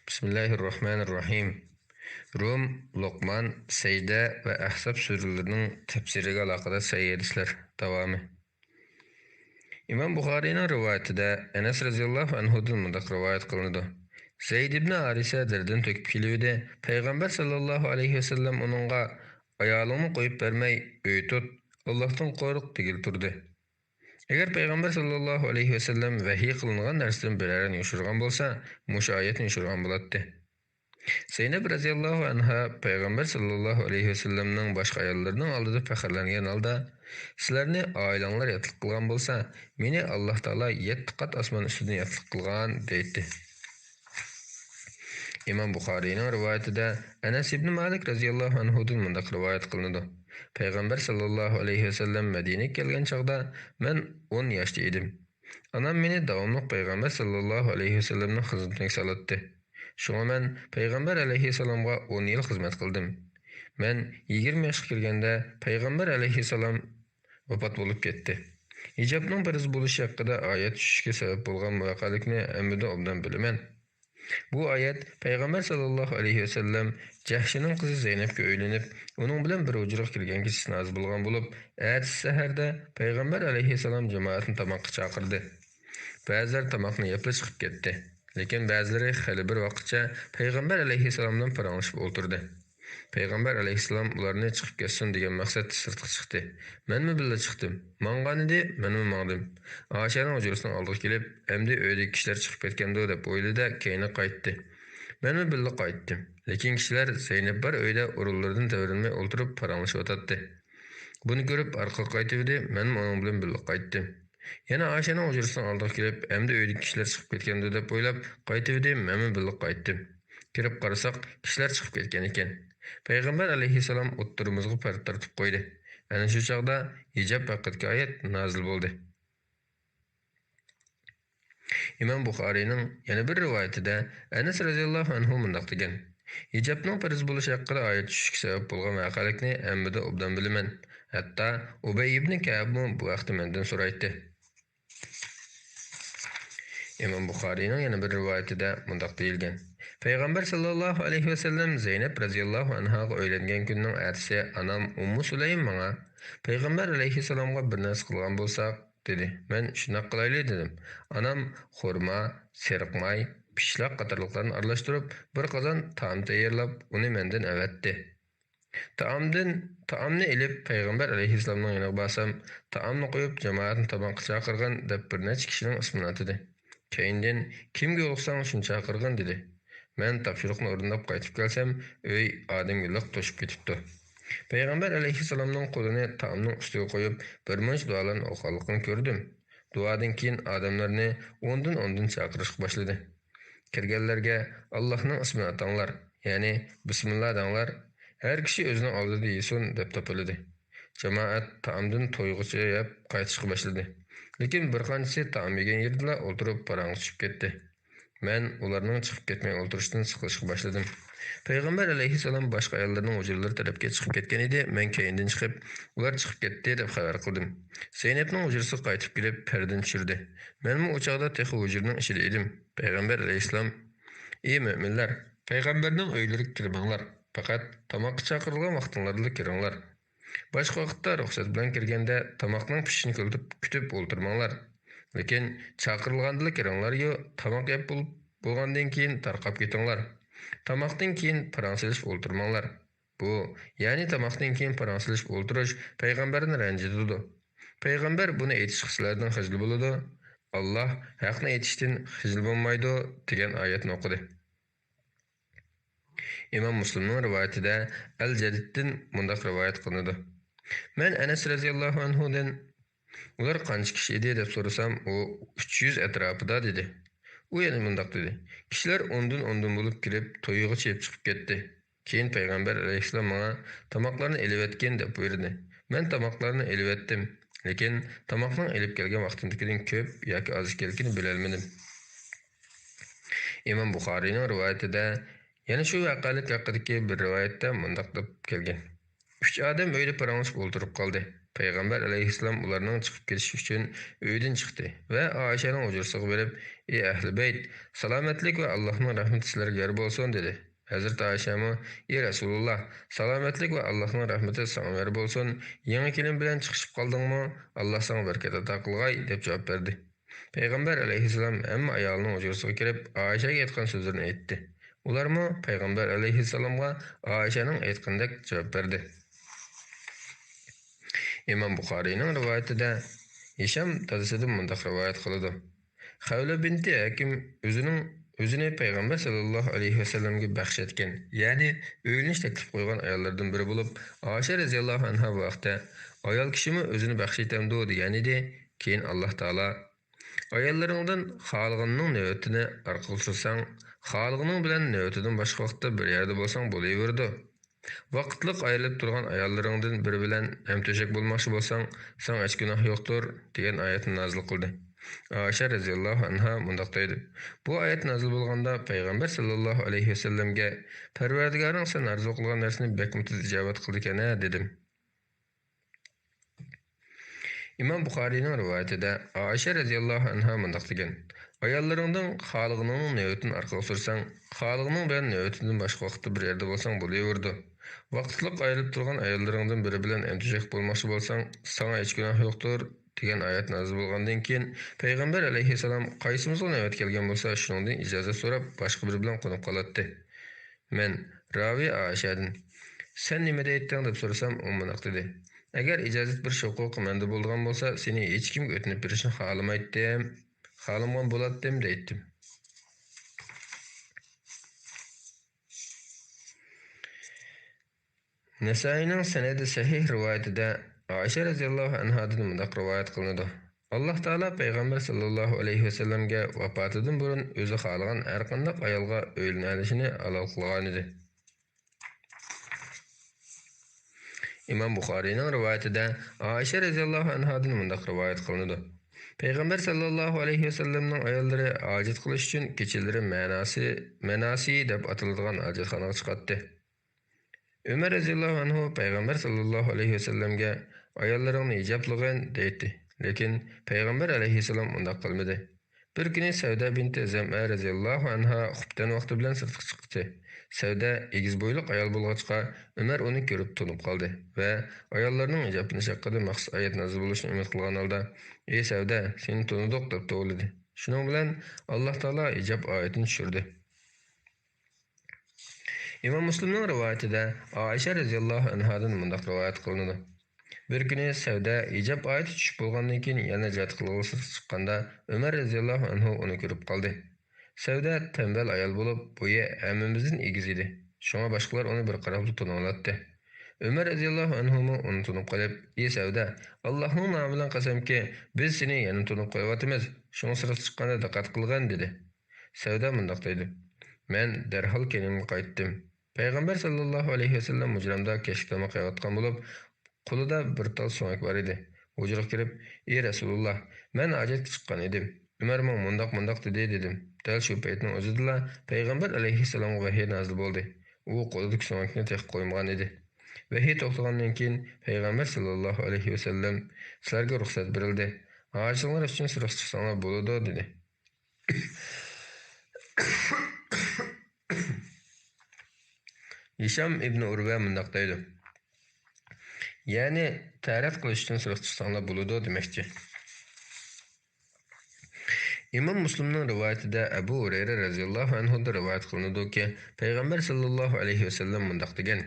Bismillahirrahmanirrahim. Rum, Luqman, Seyde ve Ahzab surelerining tafsiriga aloqador sahih hadislar davomi. İmam Buxariyning rivoyatida Anas radhiyallohu anhudan mundaq rivoyat qilinadi. Zayd ibn Harisa derdan to'kib keluvdi. Payg'ambar sallallohu alayhi vasallam uningga ayolingni qo'yib bermay, uy tut, Allohdan qo'rq degil turdi. Agar payg'ambar sallallohu alayhi vasallam vahiy qilingan narsadan birorani yoshirgan bo'lsa, mushu oyatni yoshirgan bo'ladi. Zeynep radhiyallohu anha payg'ambar sallallohu alayhi vasallamning boshqa ayollarining oldida faxrlangan holda, sizlarni oilanglar yotliq qilgan bo'lsa, meni Alloh taolo 7 qat osmon ustidan yotliq qilgan deydi. İmam Buxariyning rivoyatida Anas ibn Malik radhiyallohu anhudan mundaq rivoyat qilinadi. Payg'ambar sallallohu alayhi vasallam Madinaga kelgan chaqda men 10 yoshda edim. Anam meni davomli payg'ambar sallallohu alayhi vasallamning xizmatiga solatdi. Şuna men payg'ambar alayhissalomga 10 yil xizmat qildim. Men 20 yoshga kelganda payg'ambar alayhissalom vafot bo'lib ketdi. Hijobning farz bo'lishi haqida oyat tushishga sabab bo'lgan voqealikni hamda obdan bilaman. Bu oyat payg'ambar sallallohu alayhi vasallam Jahshining qizi Zeynabga uylanib, uning bilan bir hujraga kirgan kechasi nozil bo'lgan bo'lib, ertasi saharda payg'ambar alayhissalom jamoatni tomoqqa chaqirdi. Ba'zilar tomoqni yeb chiqib ketdi. Lekin ba'zilari hali bir vaqtcha payg'ambar alayhissalomdan paranglashib o'tirdi. Payg'ambar alayhissalom ularni chiqib ketsin degan maqsadda sirtga chiqdi. Menmi billa chiqdim. Mang'an edi, menmi mangdim. Oshaning hujrasining oldiga kelib, endi uydagi kishilar chiqib ketgandi deb o'yladi, keyin qaytdi. Menmi billa qaytdim. Lekin kishilar Zeynep bar uyda o'rinlaridan tavrinmay o'tirib paranglashib o'tadi. Buni ko'rib orqaga qaytdi, menmi uning bilan billa qaytdim. Yana Ayşe'nin hujrasining oldiga kelib, endi uydagi kishilar chiqib ketgandi deb o'ylab, qaytdi, menmi billa qaytdim. Kirib qarasak, kishilar chiqib ketgan ekan. Payg'ambar alayhissalom o'ttirimizga part tortib qo'ydi. Ana shu chaqda hijob haqidagi oyat nozil bo'ldi. İmam Buxariyning yana bir rivoyatida Anas radhiyallohu anhu mundaq degan: "Hijobning farz bo'lishi haqida oyat tushishga sabab bo'lgan voqealikni hammada obdan bilaman. Hatto Ubay ibn Ka'b bu vaqtda mendan so'raydi." İmam Buxariyning yana bir rivoyatida mundaq deyilgan: Payg'ambar sallallohu alayhi vasallam Zeynep radhiyallohu anhaga uylangan kunning ertasi anam Ummu Sulaym menga Payg'ambar alayhissalomga bir narsa qilgan bo'lsak dedi. Men shunday qilayli dedim. Anam xurmo, seriqmay, pishloq qatorliqlarni aralashtirib bir qozon taom tayyorlab uni mendan avatdi. Taomni ilib payg'ambar alayhissalomning yoniga borsam, taomni qo'yib jamoatni tomoqqa chaqirgan deb bir necha kishining ismini atadi. Keyindan kimga yo'liqsang shuni chaqirgan dedi. Men topshiriqni o'rnab qaytib kelsam, uy odamga to'shib ketibdi. Payg'ambar alayhissalomning qo'lini taomning ustiga qo'yib, bir muncha duolarni o'qiganligini ko'rdim. Duodan keyin odamlarni o'ndan chaqirishga boshladi. Kirganlarga Allohning ismini atanglar, ya'ni bismillah denglar. Her kishi o'zining oldida yesin deb topildi. Jamoat taomdan to'yg'icha yeb qaytishga boshladi. Lekin bir qanchasi taom yegan yerda o'tirib parang tushib ketdi. Men ularning chiqib ketmay o'tirishdan siqilishga boshladim. Payg'ambar alayhissalom boshqa ayollarning hujralari tarafga chiqib ketgan edi. Men keyindan chiqib, ular chiqib ketdi deb xabar qildim. Zeynepning hujrasiga qaytib kelib, perdan tushirdi. Menmi o chaqda texi hujraning ichida edim. Payg'ambar alayhissalom: "Ey mo'minlar, payg'ambarning uylariga kirmanglar. Faqat tomoqqa chaqirilgan vaqtinglarda kiringlar. Boshqa vaqtda ruxsat bilan kirganda tomoqning pishishini kutib o'ltirmanglar. Lekin chaqirilganda kiringlar yo tomoq yeb bo'lgandan keyin tarqab ketinglar. Tomoqdan keyin paransilish o'ltirmanglar. Bu, ya'ni tomoqdan keyin paransilish o'ltirish payg'ambarni ranjitadi. Payg'ambar buni aytish sizlardan xijil bo'ladi. Alloh haqni aytishdan xijil bo'lmaydi" degan oyatni o'qidi. İmam Müslimning rivoyatida Al-Jadiddan mundaq rivoyat qilinadi. Men Anas radhiyallohu anhudan ular qancha kishi edi deb so'rasam, u 300 atrofida dedi. U yana mundaq dedi: Kishilar ondan bo'lib kirib, to'yiga chep chiqib ketdi. Keyin payg'ambar alayhissalom menga tomoqlarni elib deb buyurdi. Men tomoqlarni elib etdim, lekin tomoqning elib kelgan vaqtimdagidan ko'p yoki oz ekanligini bilolmadim. İmam Buxariyning rivoyatida yana shu voqealik haqidagi bir rivoyatda mundaq deb kelgan: 3 odam uyda paranglashib o'tirib qoldi. Peygamber aleyhisselam ularning chiqib ketishi uchun uydan chiqdi va Oyshaning hujrasiga berib, "Ey ahli bayt, salomatlik va Allohning rahmati sizlarga yor bo'lsin" dedi. Hazrat Oysha-mu, "Ey Rasululloh, salomatlik va Allohning rahmati senga yor bo'lsin. Yangi kelin bilan chiqishib qoldingmi? Alloh senga barkat ato qilg'ay" deb javob berdi. Peygamber aleyhisselam hamma ayolining hujrasiga kirib, Oyshaga aytgan so'zlarini aytdi. Ularmi Peygamber aleyhisselamga Oyshaning aytgandek javob berdi. İmam Buxariyning rivoyatida Hisham dadasidan mundaq rivoyat qiladi. Xavla binti Hakim o'zini Payg'ambar sallallohu alayhi vasallamga baxsh etgan, ya'ni o'ylanish taklif qo'ygan ayollardan biri bo'lib, Oysha radhiyallohu anha vaqtda ayol kishimi o'zini baxsh etamdi degan edi. Keyin Alloh taolo ayollaringdan xohlaganning navbatini orqaga sursang, xohlaganing bilan navbatidan boshqa vaqtda bir yerda bo'lsang bo'laverdi. Vaqtliq ayrılib turgan ayollarından biri bilen hem töşek bulmakçı bolsan, sana hiç günah yoktur degan ayetini nazil qildi. Ayşe radhiyallohu anha mundaqdaydi. Bu ayet nazil bo'lganda Peygamber sallallohu alayhi vasallamga Parvardigoring sen arzu qilgan narsani bekmitiz ijobat qildi ekan dedim. İmam Buxariyning rivoyatida Ayşe radhiyallohu anha mundaq degan: Ayollarından xalığının növbətini arqaga sursang, xalığının bilan növbətindən başqa vaqtda bir yerdə bolsang bo'laverdi. Vaqtliq ayrılıb turgan ayollarından biri bilan emtijak bolmoqchi bolsang, sana hech gunoh yo'qdir degan oyat nazil bo'lgandan keyin Payg'ambar alayhissalom qaysimizga navbat kelgan bo'lsa, shuningdan ijozat so'rab boshqa biri bilan qo'nib qolatdi. Men ravi Oyshadan "Sen nima deytding?" deb so'rasam, u mundoq dedi: "Agar ijozat bir huquq menda bo'lgan bo'lsa, seni hech kimga o'tnib berishni xohlamaydim. Xohlagan bo'lardim" deydim. Nesai'nin senedi sahih rivayetida Ayşe radhiyallohu anhadan mundaq rivoyat qilinadi. Alloh taolo Peygamber sallallohu alayhi vasallamga vafotidan burun o'zi xohlagan har qanday ayolga o'ylanishini halol qilgan edi. İmam Buxariyning rivoyatida Ayşe radhiyallohu anhadan mundaq rivoyat qilinadi. Peygamber sallallohu alayhi vasallamning ayollari hojat qilish uchun kechalari manasi deb ataladigan hojatxonaga chiqadi. Ömer radhiyallohu anhu Peygamber sallallohu alayhi vasallamga ayollaringni hijoblagan deydi. Lekin Peygamber alayhissalom undaq qilmadi. Bir kuni Savda binti Zam'a radhiyallohu anha xubdan vaqti bilan sirtga chiqdi. Savda egiz bo'yliq ayol bo'lg'achqa Ömer uni ko'rib tunib qoldi va ayollarning hijobini haqida maxsus oyat nazil bo'lishini umid qilgan holda: "Ey Savda, seni tunidiq" deb to'g'ladi. Shuning bilan Alloh taolo hijob oyatini tushirdi. İmam Müslimning rivoyatida Ayşe radhiyallohu anhadan mundaq rivoyat qilinadi. Bir kuni Savda hijob oyati tushib bo'lgandan keyin yana jihad qilg'isi chiqqanda Ömer radhiyallohu anhu uni ko'rib qoldi. Savda tembel ayol bo'lib, bo'yi hammamizdan egiz edi. Shunga boshqalar uni bir qarab tunolatdi. Ömer radhiyallohu anhu uni tunib qolib, "Ey Savda, Allohning nomi bilan qasamki, biz seni yana tunib qo'yapmiz. Shunga sirtga chiqqanda diqqat qilgan" dedi. Savda mundaq dedi: "Men darhol kenimga qaytdim. Peygamber sallallohu alayhi vasallam hujramda kechqurun qaytgan bo'lib, qo'lida bir tal so'mak bor edi. Hujraga kirib, "Ey Rasululloh, men hojatga chiqqan edim. Umar mundaq dedi" dedim. Dal shu paytning o'zida Peygamber alayhissalomga vahiy nazil bo'ldi. U qo'lidagi so'makni tek qo'ymagan edi. Vahiy to'xtagandan keyin Peygamber sallallohu alayhi vasallam "Sizlarga ruxsat berildi. Hojatlar uchun sirtga chiqsanglar bo'ladi" dedi. Hisham ibn Urva mundaq deydi: "Ya'ni ta'rif qilish uchun sirtga chiqsanglar bo'ladi" demoqchi. İmam Müslimning rivoyatida Abu Hurayra radhiyallohu anhu da rivoyat qilinadiki, Peygamber sallallohu alayhi vasallam mundaq degan: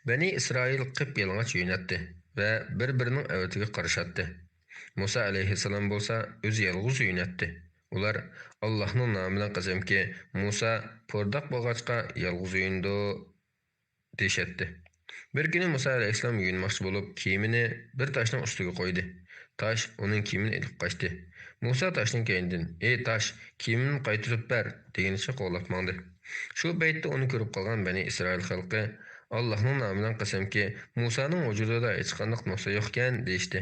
Bani Isroil qip yalang'och o'ynatdi va bir-birining avatiga qarashatdi. Musa alayhissalom bo'lsa o'zi yolg'iz o'ynatdi. Ular Allohning nomi bilan qasamki, Musa pordoq bo'lg'achqa yolg'iz o'yindi deshatdi. Bir kuni Musa alayhissalom o'ynmoqchi bo'lib, kiyimini bir toshning ustiga qo'ydi. Tosh uning kiyimini ilib qochdi. Musa toshning keynidan: "Ey tosh, kiyimini qaytarib ber" deganicha qo'llab mangdi. Shu paytda uni ko'rib qolgan Bani Isroil xalqi Allohning nomi bilan qasamki, Musaning vujudida hech qanday nuqsa yo'q ekan deydi.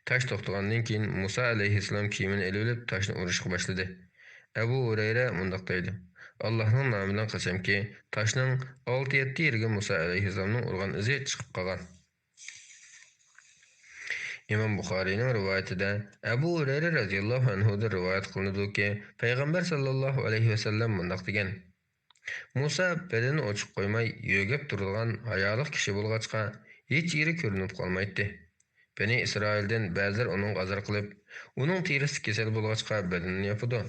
Tosh to'xtagandan keyin Musa alayhissalom kiyimini elib toshni urishga boshladi. Abu Hurayra mundaq deydi: Allohning nomi bilan qasamki, toshning 6-7 yerga Musa alayhissalomning urgan izi chiqib qolgan. İmam Buxariyning rivoyatida Abu Hurayra radhiyallohu anhudan rivoyat qilinadiki, payg'ambar sallallohu alayhi vasallam mundoq degan: Musa bedeni ochiq qo'ymay yo'gab turadigan hayoliq kishi bo'lg'achqa hech yeri ko'rinib qolmaydi. Bani Isroildan ba'zilar uning azar qilib, uning terisi kasal bo'lg'achqa bedenini yopadi.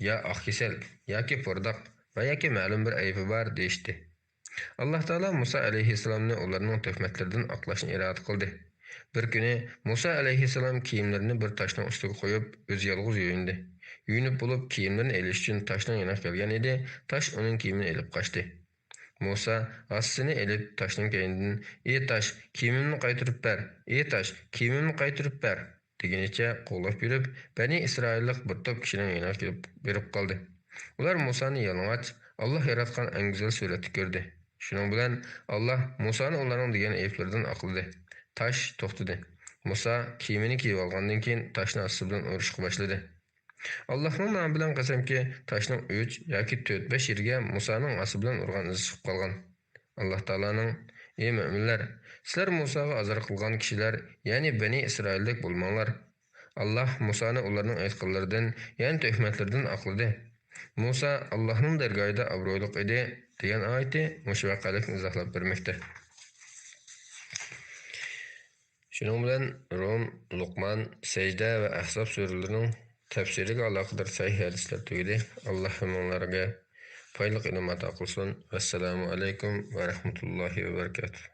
Ya oq kasal, yoki purdoq va yoki ma'lum bir aybi bor deyishdi. Alloh taolo Musa alayhissalomni ularning tuhmatlaridan oqlashni iroda qildi. Bir kuni Musa alayhissalom kiyimlarini bir toshning ustiga qo'yib, o'zi yolg'iz yuvindi. Yuyinib bo'lib kiyimlarini elish uchun toshning yoniga kelgan edi, tosh uning kiyimini elib qochdi. Musa asını elib toshning keynidan: "Ey tosh, kiyimimni qaytarib ber. Ey tosh, kiyimimni qaytarib ber" degenicha qo'llab yurib, Bani Isroillik bir top kishining yoniga kelib berib qoldi. Ular Musani yalang'och, Alloh yaratgan eng go'zal suratni ko'rdi. Shuning bilan Alloh Musani ularning degan ayblaridan aqladi. Tosh to'xtadi. Musa kiyimini kiyib olgandan keyin toshni osti bilan urishga boshladi. Allohning nomi bilan qasamki, toshning 3 yoki 4-5 yerga Musaning osti bilan urgan izi chiqib qolgan. Alloh taolaning: "Ey mu'minlar, sizlar Musaga azor qilgan kishilar, ya'ni Bani Isroillik bo'lmanglar. Alloh Musani ularning aytganlaridan, ya'ni tuhmatlardan aqladi. Musa Allohning dargohida obro'liq edi" degan oyati mush voqelikni izohlab bermoqda. Shuning bilan Rum, Luqman, Sajda va Ahzob suralarining tafsiriga aloqador sahih hadislar tugadi. Alloh hammalarga foydali ilm ato qilsin. Assalomu alaykum va rahmatullohi va barakatuh.